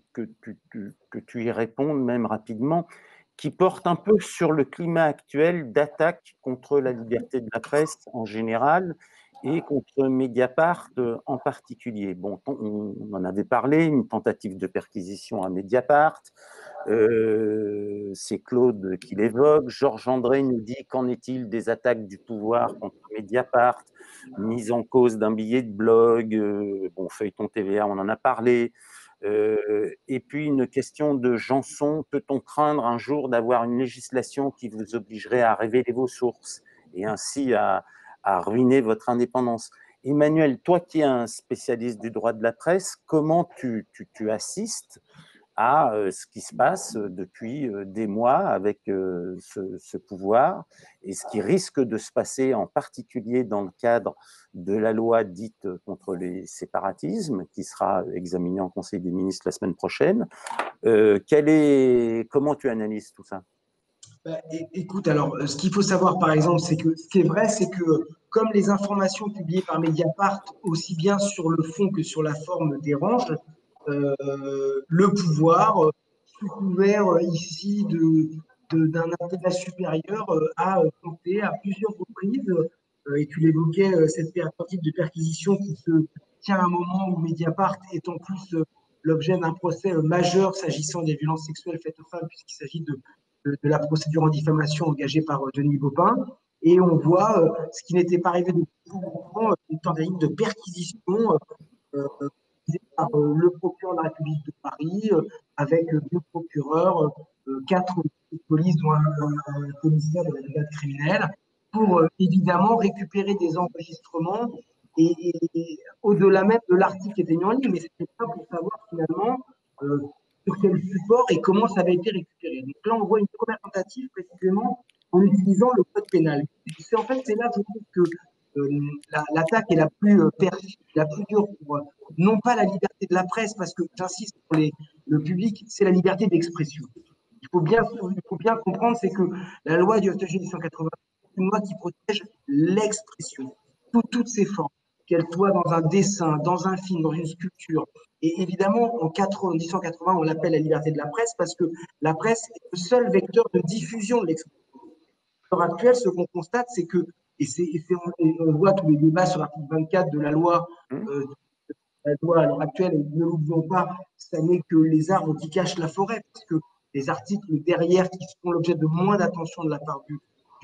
tu y répondes même rapidement, qui portent un peu sur le climat actuel d'attaque contre la liberté de la presse en général et contre Mediapart en particulier. Bon, on en avait parlé, une tentative de perquisition à Mediapart, c'est Claude qui l'évoque. Georges André nous dit qu'en est-il des attaques du pouvoir contre Mediapart, mise en cause d'un billet de blog, bon, feuilleton TVA, on en a parlé. Et puis une question de Janson, peut-on craindre un jour d'avoir une législation qui vous obligerait à révéler vos sources et ainsi à ruiner votre indépendance? Emmanuel, toi qui es un spécialiste du droit de la presse, comment tu assistes à ce qui se passe depuis des mois avec ce pouvoir et ce qui risque de se passer en particulier dans le cadre de la loi dite contre les séparatismes qui sera examinée en Conseil des ministres la semaine prochaine. Comment tu analyses tout ça? Écoute, alors, ce qu'il faut savoir, par exemple, c'est que ce qui est vrai, c'est que comme les informations publiées par Mediapart, aussi bien sur le fond que sur la forme, dérangent, le pouvoir, sous couvert ici d'un intérêt supérieur, a tenté à plusieurs reprises, et tu l'évoquais, cette tentative de perquisition qui se tient à un moment où Mediapart est en plus l'objet d'un procès majeur s'agissant des violences sexuelles faites aux femmes, puisqu'il s'agit de la procédure en diffamation engagée par Denis Baupin. Et on voit ce qui n'était pas arrivé depuis longtemps, une tentative de perquisition par le procureur de la République de Paris, avec 2 procureurs, 4 polices, dont un commissaire de la brigade criminelle, pour évidemment récupérer des enregistrements et au-delà même de l'article qui était mis en ligne, mais c'était pas pour savoir finalement sur quel support et comment ça avait été récupéré. Donc là, on voit une première tentative précisément en utilisant le code pénal. En fait, c'est là, je trouve que l'attaque est la plus dure pour non pas la liberté de la presse, parce que j'insiste pour le public, c'est la liberté d'expression. Il faut bien comprendre, c'est que la loi du 8 juillet 1980, c'est une loi qui protège l'expression, toutes ses formes, qu'elle soit dans un dessin, dans un film, dans une sculpture. Et évidemment, en 1880, on l'appelle la liberté de la presse parce que la presse est le seul vecteur de diffusion de l'expression. À l'heure actuelle, ce qu'on constate, c'est que, on voit tous les débats sur l'article 24 de la loi, à l'heure actuelle, et ne l'oublions pas, ça n'est que les arbres qui cachent la forêt, parce que les articles derrière qui font l'objet de moins d'attention de la part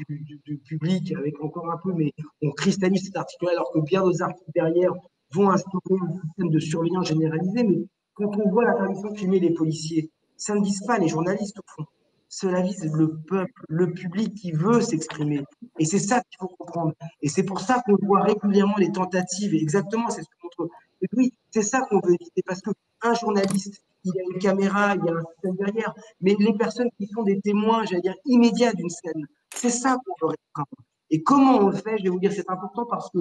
du public, avec encore un peu, mais on cristallise cet article-là, alors que bien d'autres articles derrière vont instaurer un système de surveillance généralisé. Mais quand on voit l'interdiction de filmer les policiers, ça ne vise pas les journalistes, au fond. Cela vise le peuple, le public qui veut s'exprimer. Et c'est ça qu'il faut comprendre. Et c'est pour ça qu'on voit régulièrement les tentatives. Et exactement, c'est ce que montre. Et oui, c'est ça qu'on veut éviter. Parce qu'un journaliste, il y a une caméra, il y a un système derrière. Mais les personnes qui sont des témoins, j'allais dire, immédiats d'une scène, c'est ça qu'on veut restreindre. Et comment on le fait? Je vais vous dire, c'est important parce que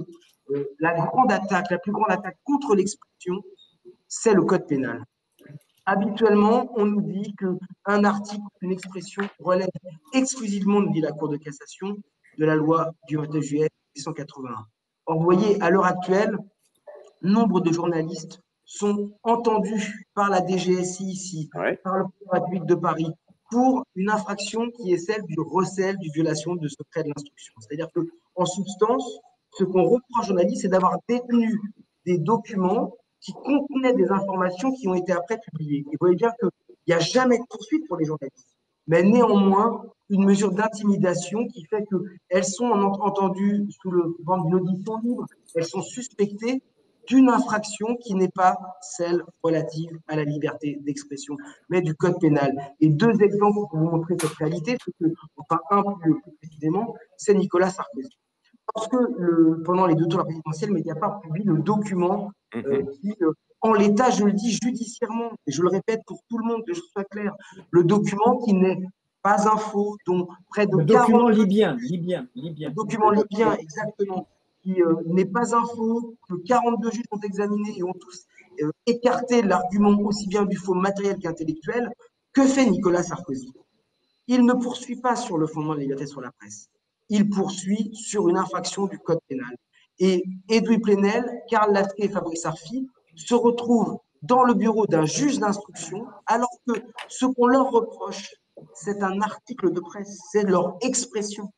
la plus grande attaque contre l'expression, c'est le code pénal. Habituellement, on nous dit qu'un article, une expression relève exclusivement, nous dit la Cour de cassation, de la loi du 21 juillet 1981. Or, vous voyez, à l'heure actuelle, nombre de journalistes sont entendus par la DGSI ici, par le président de la République de Paris, pour une infraction qui est celle du recel, du violation de secret de l'instruction. C'est-à-dire qu'en substance, ce qu'on reproche aux journalistes, c'est d'avoir détenu des documents qui contenaient des informations qui ont été après publiées. Et vous voyez bien qu'il n'y a jamais de poursuite pour les journalistes. Mais néanmoins, une mesure d'intimidation qui fait qu'elles sont entendues sous le vent d'une audition libre, elles sont suspectées, d'une infraction qui n'est pas celle relative à la liberté d'expression, mais du code pénal. Et deux exemples pour vous montrer cette réalité, enfin un plus précisément, c'est Nicolas Sarkozy. Parce que pendant les 2 tours de la présidentielle, Mediapart publie le document qui, en l'état, je le dis judiciairement, et je le répète pour tout le monde, que je sois clair, le document qui n'est pas un faux, dont près de Le document 40... libyen. Le document libyen, exactement, qui n'est pas un faux, que 42 juges ont examiné et ont tous écarté l'argument aussi bien du faux matériel qu'intellectuel. Que fait Nicolas Sarkozy? Il ne poursuit pas sur le fondement de la liberté sur la presse. Il poursuit sur une infraction du code pénal. Et Edoui Plenel, Karl Lasquet et Fabrice Arfi se retrouvent dans le bureau d'un juge d'instruction, alors que ce qu'on leur reproche, c'est un article de presse, c'est leur expression.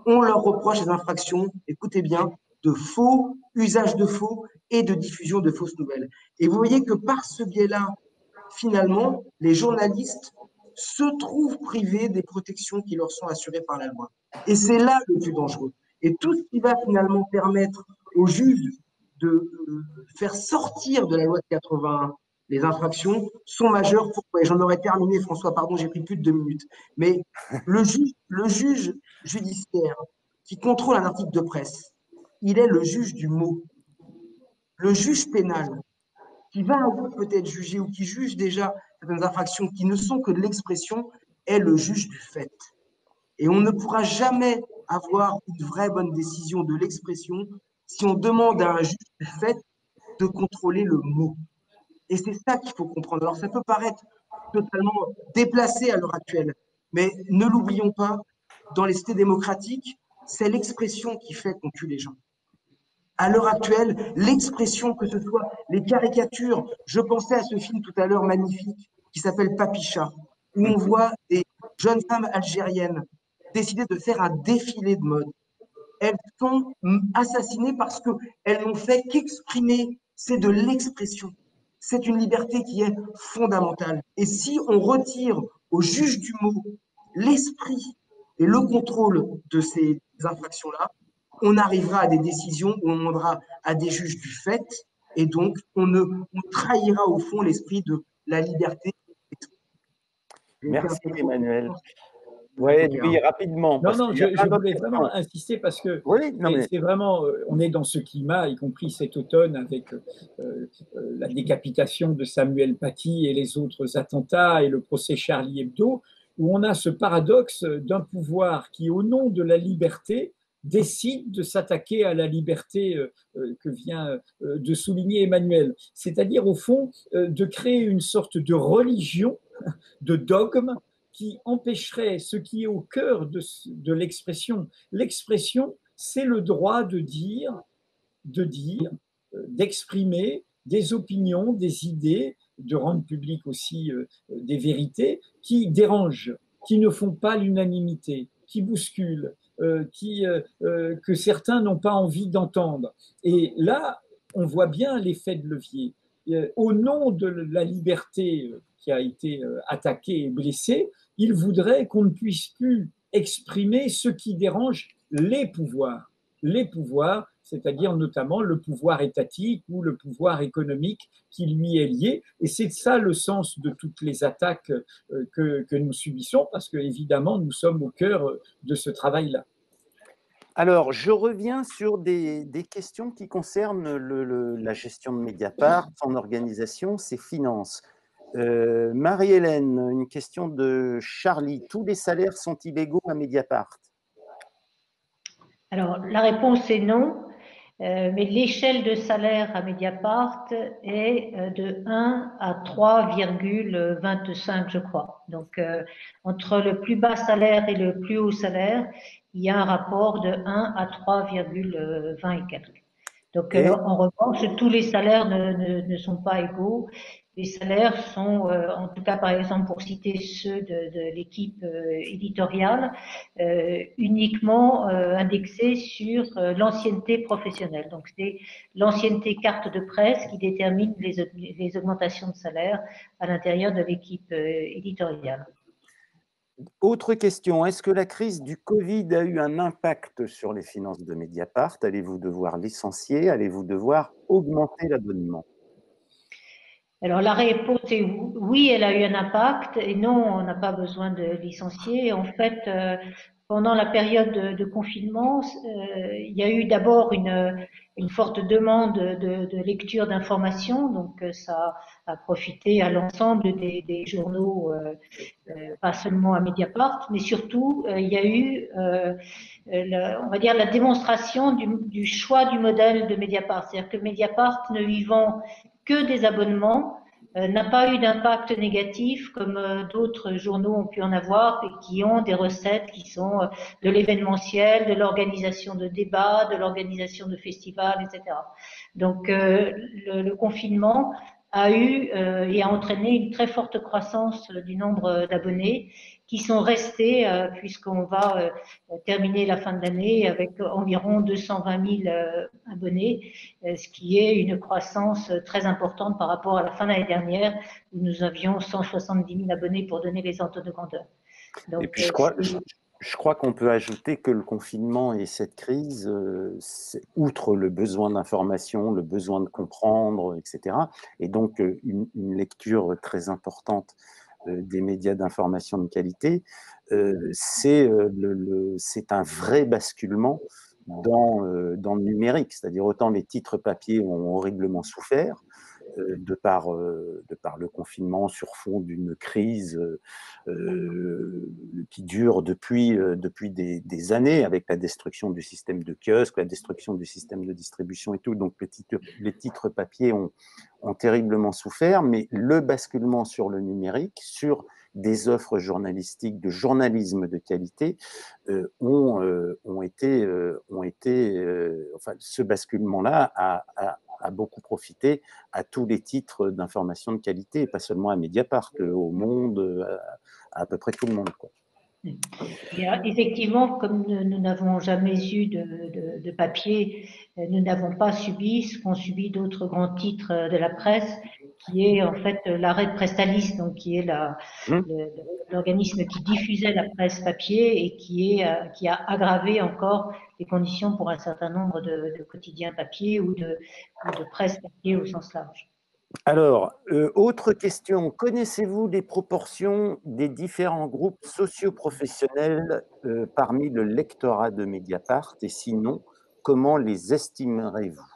On leur reproche des infractions, écoutez bien, de faux, usage de faux et de diffusion de fausses nouvelles. Et vous voyez que par ce biais-là, finalement, les journalistes se trouvent privés des protections qui leur sont assurées par la loi. Et c'est là le plus dangereux. Et tout ce qui va finalement permettre aux juges de faire sortir de la loi de 81 les infractions sont majeures. Pourquoi? Et j'en aurais terminé, François, pardon, j'ai pris plus de 2 minutes. Mais le juge judiciaire qui contrôle un article de presse, il est le juge du mot. Le juge pénal, qui va peut-être juger ou qui juge déjà certaines infractions qui ne sont que de l'expression, est le juge du fait. Et on ne pourra jamais avoir une vraie bonne décision de l'expression si on demande à un juge du fait de contrôler le mot. Et c'est ça qu'il faut comprendre. Alors ça peut paraître totalement déplacé à l'heure actuelle, mais ne l'oublions pas, dans les cités démocratiques, c'est l'expression qui fait qu'on tue les gens. À l'heure actuelle, l'expression, que ce soit les caricatures, je pensais à ce film tout à l'heure magnifique qui s'appelle Papicha, où on voit des jeunes femmes algériennes décider de faire un défilé de mode. Elles sont assassinées parce qu'elles n'ont fait qu'exprimer, c'est de l'expression. C'est une liberté qui est fondamentale. Et si on retire au juge du mot l'esprit et le contrôle de ces infractions-là, on arrivera à des décisions où on demandera à des juges du fait, et donc on trahira au fond l'esprit de la liberté. Merci Emmanuel. Oui, rapidement. Non, je voulais vraiment insister parce que c'est vraiment, on est dans ce climat, y compris cet automne avec la décapitation de Samuel Paty et les autres attentats et le procès Charlie Hebdo, où on a ce paradoxe d'un pouvoir qui, au nom de la liberté, décide de s'attaquer à la liberté que vient de souligner Emmanuel. C'est-à-dire, au fond, de créer une sorte de religion, de dogme, qui empêcherait ce qui est au cœur de l'expression. L'expression, c'est le droit de dire, d'exprimer des opinions, des idées, de rendre public aussi des vérités qui dérangent, qui ne font pas l'unanimité, qui bousculent, que certains n'ont pas envie d'entendre. Et là, on voit bien l'effet de levier. Au nom de la liberté qui a été attaquée et blessée, il voudrait qu'on ne puisse plus exprimer ce qui dérange les pouvoirs, c'est-à-dire notamment le pouvoir étatique ou le pouvoir économique qui lui est lié. Et c'est ça le sens de toutes les attaques que nous subissons, parce que évidemment nous sommes au cœur de ce travail-là. Alors, je reviens sur des questions qui concernent la gestion de Mediapart, son organisation, ses finances. Marie-Hélène, une question de Charlie. Tous les salaires sont illégaux à Mediapart? Alors, la réponse est non, mais l'échelle de salaire à Mediapart est de 1 à 3,25, je crois. Donc, entre le plus bas salaire et le plus haut salaire, il y a un rapport de 1 à 3,20 et quelques. Donc, en revanche, tous les salaires ne sont pas égaux. Les salaires sont, en tout cas, par exemple, pour citer ceux de l'équipe éditoriale, uniquement indexés sur l'ancienneté professionnelle. Donc, c'est l'ancienneté carte de presse qui détermine les augmentations de salaire à l'intérieur de l'équipe éditoriale. Autre question, est-ce que la crise du Covid a eu un impact sur les finances de Mediapart? Allez-vous devoir licencier? Allez-vous devoir augmenter l'abonnement? Alors la réponse est oui, elle a eu un impact et non, on n'a pas besoin de licencier. En fait, pendant la période de confinement, il y a eu d'abord une forte demande de lecture d'informations, donc ça a profité à l'ensemble des journaux, pas seulement à Mediapart, mais surtout il y a eu, on va dire, la démonstration du choix du modèle de Mediapart, c'est-à-dire que Mediapart ne lui vend que des abonnements, n'a pas eu d'impact négatif comme d'autres journaux ont pu en avoir et qui ont des recettes qui sont de l'événementiel, de l'organisation de débats, de l'organisation de festivals, etc. Donc le confinement a eu et a entraîné une très forte croissance du nombre d'abonnés qui sont restés puisqu'on va terminer la fin de l'année avec environ 220 000 abonnés, ce qui est une croissance très importante par rapport à la fin de l'année dernière où nous avions 170 000 abonnés pour donner les ordres de grandeur. Donc, et puis je crois qu'on peut ajouter que le confinement et cette crise, outre le besoin d'information, le besoin de comprendre, etc., et donc une lecture très importante des médias d'information de qualité, c'est un vrai basculement dans le numérique. C'est-à-dire autant les titres papier ont horriblement souffert de par le confinement sur fond d'une crise qui dure depuis des années, avec la destruction du système de kiosque, la destruction du système de distribution et tout. Donc les titres papier ont terriblement souffert, mais le basculement sur le numérique, sur des offres journalistiques, de journalisme de qualité, ont été enfin, ce basculement-là a beaucoup profité à tous les titres d'information de qualité, et pas seulement à Mediapart, au Monde, à peu près tout le monde, quoi. Effectivement, comme nous n'avons jamais eu de papier, nous n'avons pas subi ce qu'ont subi d'autres grands titres de la presse, qui est en fait l'arrêt de Prestalis, donc qui est l'organisme qui diffusait la presse papier et qui a aggravé encore les conditions pour un certain nombre de quotidiens papier ou de presse papier au sens large. Alors, autre question, connaissez-vous les proportions des différents groupes socio-professionnels parmi le lectorat de Mediapart, et sinon, comment les estimerez-vous?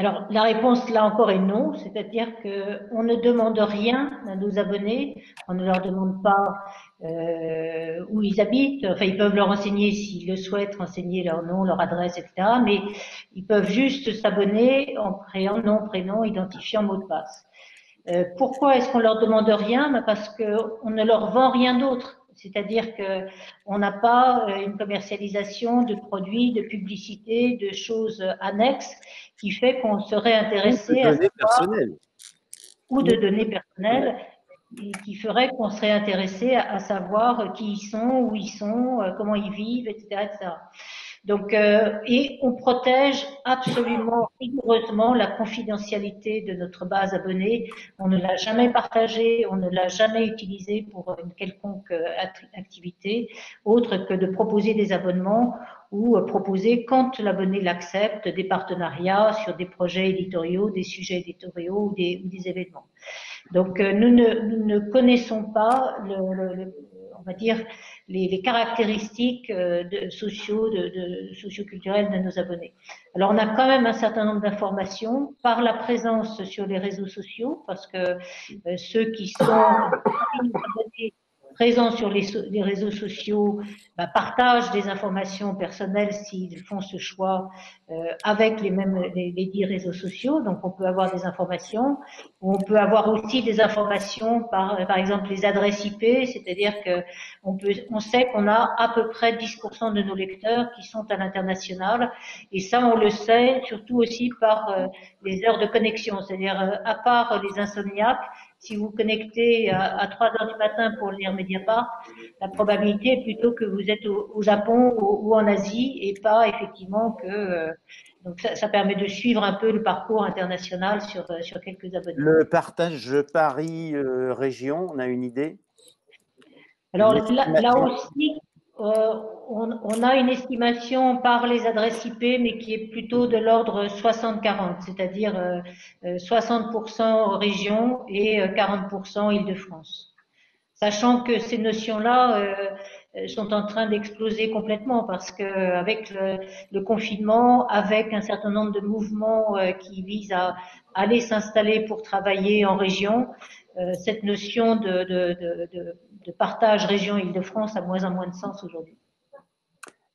Alors, la réponse, là encore, est non, c'est-à-dire qu'on ne demande rien à nos abonnés, on ne leur demande pas où ils habitent, enfin, ils peuvent leur renseigner s'ils le souhaitent, renseigner leur nom, leur adresse, etc., mais ils peuvent juste s'abonner en créant nom, prénom, identifiant, mot de passe. Pourquoi est-ce qu'on leur demande rien? Parce qu'on ne leur vend rien d'autre. C'est-à-dire qu'on n'a pas une commercialisation de produits, de publicité, de choses annexes qui fait qu'on serait intéressé à savoir, ou de données personnelles, qui ferait qu'on serait intéressé à savoir qui ils sont, où ils sont, comment ils vivent, etc., etc. Donc, et on protège absolument rigoureusement la confidentialité de notre base abonnée. On ne l'a jamais partagée, on ne l'a jamais utilisée pour une quelconque activité, autre que de proposer des abonnements ou proposer, quand l'abonné l'accepte, des partenariats sur des projets éditoriaux, des sujets éditoriaux ou des événements. Donc, nous ne connaissons pas on va dire, les caractéristiques socioculturelles de nos abonnés. Alors, on a quand même un certain nombre d'informations par la présence sur les réseaux sociaux, parce que ceux qui sont abonnés présents sur les réseaux sociaux partagent des informations personnelles s'ils font ce choix avec les dits réseaux sociaux. Donc, on peut avoir des informations. On peut avoir aussi des informations par exemple, les adresses IP, c'est-à-dire que on sait qu'on a à peu près 10% de nos lecteurs qui sont à l'international. Et ça, on le sait surtout aussi par les heures de connexion. C'est-à-dire, à part les insomniaques, si vous connectez à 3 heures du matin pour lire Mediapart, la probabilité est plutôt que vous êtes au Japon ou en Asie, et pas effectivement que... donc ça permet de suivre un peu le parcours international sur quelques abonnés. Le partage Paris-région, on a une idée? Alors là aussi, On a une estimation par les adresses IP, mais qui est plutôt de l'ordre 60-40, c'est-à-dire 60% région et 40% Île-de-France. Sachant que ces notions-là sont en train d'exploser complètement parce que avec le confinement, avec un certain nombre de mouvements qui visent à aller s'installer pour travailler en région, cette notion de partage région Île-de-France a moins en moins de sens aujourd'hui.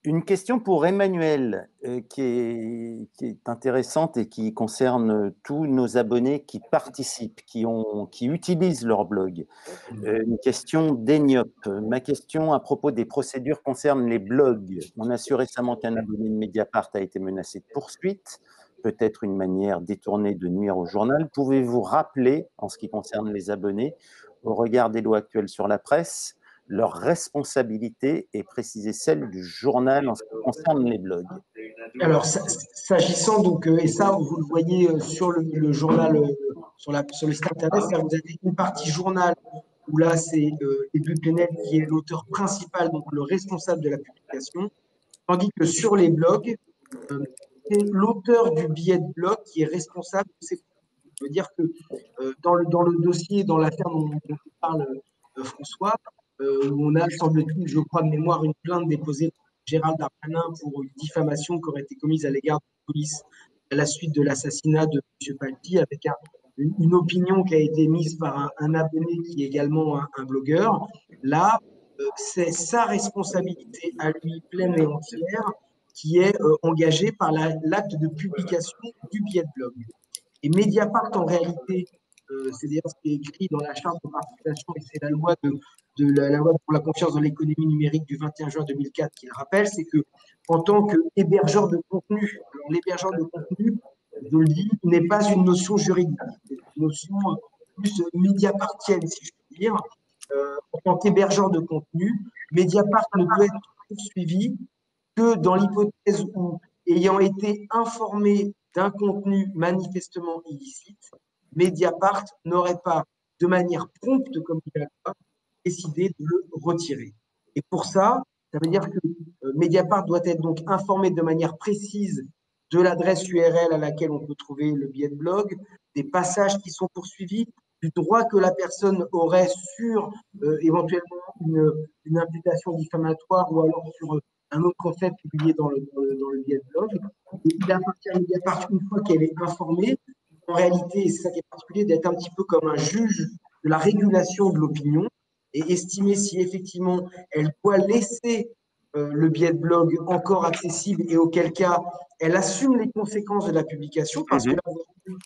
Une question pour Emmanuel qui est intéressante et qui concerne tous nos abonnés qui participent, qui utilisent leur blog. Une question d'Eniop. Ma question à propos des procédures concerne les blogs. On a su récemment qu'un abonné de Mediapart a été menacé de poursuite, peut-être une manière détournée de nuire au journal. Pouvez-vous rappeler, en ce qui concerne les abonnés, au regard des lois actuelles sur la presse, leur responsabilité et préciser celle du journal en ce qui concerne les blogs? Alors, s'agissant donc, et ça, vous le voyez sur le journal, sur le site internet, c'est-à-dire que vous avez une partie journal où là, c'est Edu Plenel qui est l'auteur principal, donc le responsable de la publication, tandis que sur les blogs, c'est l'auteur du billet de blog qui est responsable de ses. Ça veut dire que dans le dossier, dans l'affaire dont parle François, où on a, semble-t-il, je crois de mémoire, une plainte déposée par Gérald Darmanin pour une diffamation qui aurait été commise à l'égard de la police à la suite de l'assassinat de M. Palti, avec une opinion qui a été mise par un abonné qui est également un blogueur. Là, c'est sa responsabilité à lui pleine et entière qui est engagée par l'acte de publication du billet de blog. Et Mediapart, en réalité, c'est d'ailleurs ce qui est écrit dans la charte de participation et c'est la loi la loi pour la confiance dans l'économie numérique du 21 juin 2004 qui le rappelle, c'est que en tant qu'hébergeur de contenu, alors l'hébergeur de contenu, je le dis, n'est pas une notion juridique, c'est une notion plus médiapartienne, si je puis dire. En tant qu'hébergeur de contenu, Mediapart ne peut être poursuivi que dans l'hypothèse où, ayant été informé d'un contenu manifestement illicite, Mediapart n'aurait pas, de manière prompte comme il l'a fait, décidé de le retirer. Et pour ça, ça veut dire que Mediapart doit être donc informé de manière précise de l'adresse URL à laquelle on peut trouver le billet de blog, des passages qui sont poursuivis, du droit que la personne aurait sur éventuellement une imputation diffamatoire ou alors sur un autre fait publié dans le billet de blog. Et il appartient à Mediapart, une fois qu'elle est informée, en réalité, c'est ça qui est particulier, d'être un petit peu comme un juge de la régulation de l'opinion et estimer si effectivement elle doit laisser le billet de blog encore accessible et auquel cas elle assume les conséquences de la publication parce que là,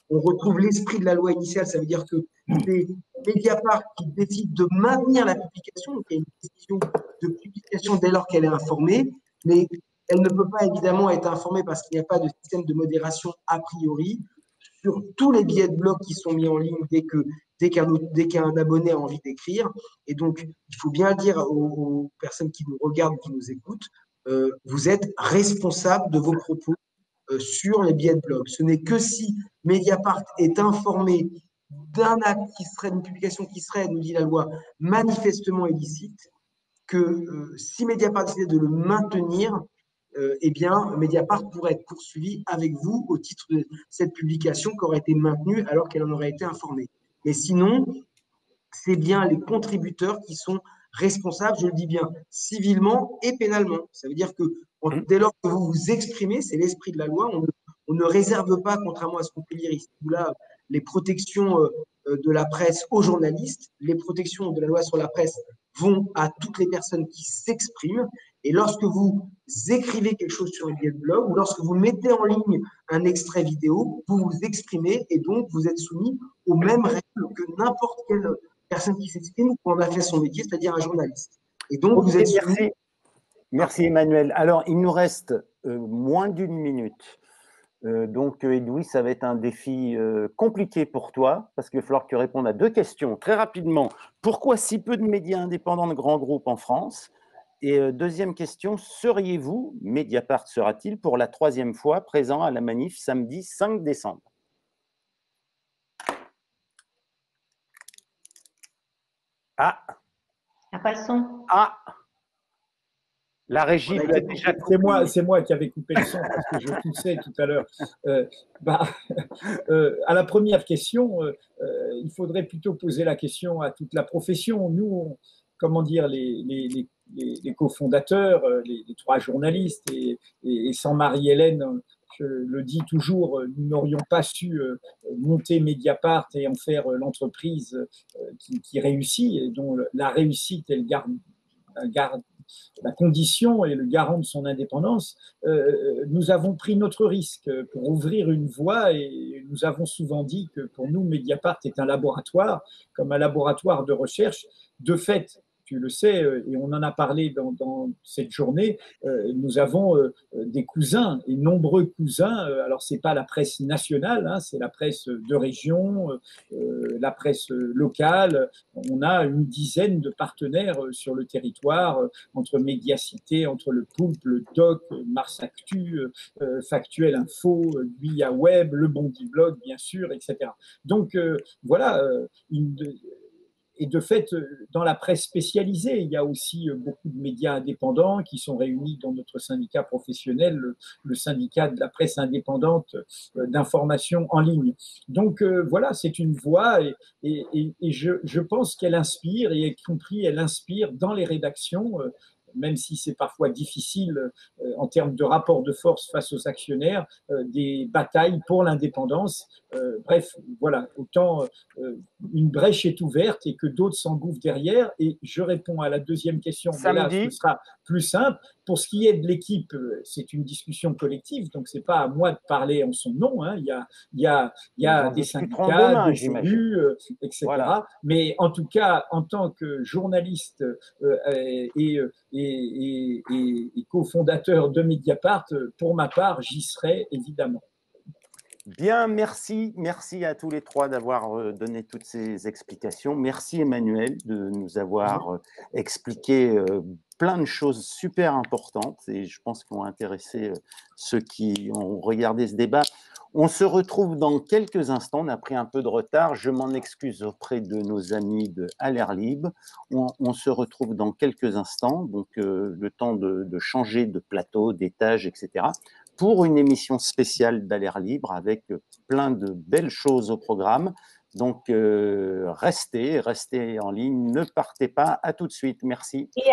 on retrouve l'esprit de la loi initiale, ça veut dire que c'est Mediapart qui décide de maintenir la publication, donc il y a une décision de publication dès lors qu'elle est informée, mais elle ne peut pas évidemment être informée parce qu'il n'y a pas de système de modération a priori sur tous les billets de blog qui sont mis en ligne dès qu'un abonné a envie d'écrire. Et donc, il faut bien dire aux personnes qui nous regardent, qui nous écoutent, vous êtes responsable de vos propos sur les billets de blog. Ce n'est que si Mediapart est informé d'un acte qui serait, une publication qui serait, nous dit la loi, manifestement illicite, que si Mediapart décidait de le maintenir, eh bien, Mediapart pourrait être poursuivi avec vous au titre de cette publication qui aurait été maintenue alors qu'elle en aurait été informée. Mais sinon, c'est bien les contributeurs qui sont responsables, je le dis bien, civilement et pénalement. Ça veut dire que dès lors que vous vous exprimez, c'est l'esprit de la loi, on ne réserve pas, contrairement à ce qu'on peut lire ici ou là, les protections de la presse aux journalistes. Les protections de la loi sur la presse vont à toutes les personnes qui s'expriment. Et lorsque vous écrivez quelque chose sur un billet de blog ou lorsque vous mettez en ligne un extrait vidéo, vous vous exprimez et donc vous êtes soumis aux mêmes règles que n'importe quelle personne qui s'exprime ou qui en a fait son métier, c'est-à-dire un journaliste. Et donc, vous êtes soumis. Merci Emmanuel. Alors, il nous reste moins d'une minute. Donc, Edoui, ça va être un défi compliqué pour toi, parce qu'il va falloir que tu répondes à deux questions très rapidement. Pourquoi si peu de médias indépendants de grands groupes en France? Et deuxième question, seriez-vous, Mediapart sera-t-il, pour la troisième fois présent à la manif samedi 5 décembre? Ah. Ah, pas le son. Ah. La régie peut déjà c'est moi qui avais coupé le son parce que je toussais tout à l'heure. À la première question, il faudrait plutôt poser la question à toute la profession. Nous, comment dire, les cofondateurs, les trois journalistes et sans Marie-Hélène, je le dis toujours, nous n'aurions pas su monter Mediapart et en faire l'entreprise qui réussit et dont la réussite est la condition et le garant de son indépendance. Nous avons pris notre risque pour ouvrir une voie et nous avons souvent dit que pour nous, Mediapart est un laboratoire, comme un laboratoire de recherche. De fait, tu le sais, et on en a parlé dans cette journée, nous avons des cousins, et nombreux cousins. Alors, ce n'est pas la presse nationale, hein, c'est la presse de région, la presse locale. On a une dizaine de partenaires sur le territoire, entre Médiacité, entre le Poulpe, le Doc, Mars Actu, Factuel Info, Guilla Web, le Bondi Blog, bien sûr, etc. Donc, voilà, et de fait, dans la presse spécialisée, il y a aussi beaucoup de médias indépendants qui sont réunis dans notre syndicat professionnel, le syndicat de la presse indépendante d'information en ligne. Donc voilà, c'est une voie et je pense qu'elle inspire, et y compris elle inspire dans les rédactions, même si c'est parfois difficile en termes de rapport de force face aux actionnaires, des batailles pour l'indépendance. Bref, voilà, autant une brèche est ouverte et que d'autres s'engouffrent derrière. Et je réponds à la deuxième question, mais là, ce sera plus simple. Pour ce qui est de l'équipe, c'est une discussion collective, donc ce n'est pas à moi de parler en son nom. Hein. Il y a des syndicats, des élus, etc. Voilà. Mais en tout cas, en tant que journaliste et cofondateur de Mediapart, pour ma part, j'y serai évidemment. Bien, merci. Merci à tous les trois d'avoir donné toutes ces explications. Merci Emmanuel de nous avoir expliqué plein de choses super importantes et je pense qu'ils ont intéressé ceux qui ont regardé ce débat. On se retrouve dans quelques instants. On a pris un peu de retard. Je m'en excuse auprès de nos amis de À l'Air Libre. On se retrouve dans quelques instants, donc le temps de changer de plateau, d'étage, etc., pour une émission spéciale d'À l'Air Libre avec plein de belles choses au programme. Donc, restez en ligne, ne partez pas. À tout de suite. Merci. Et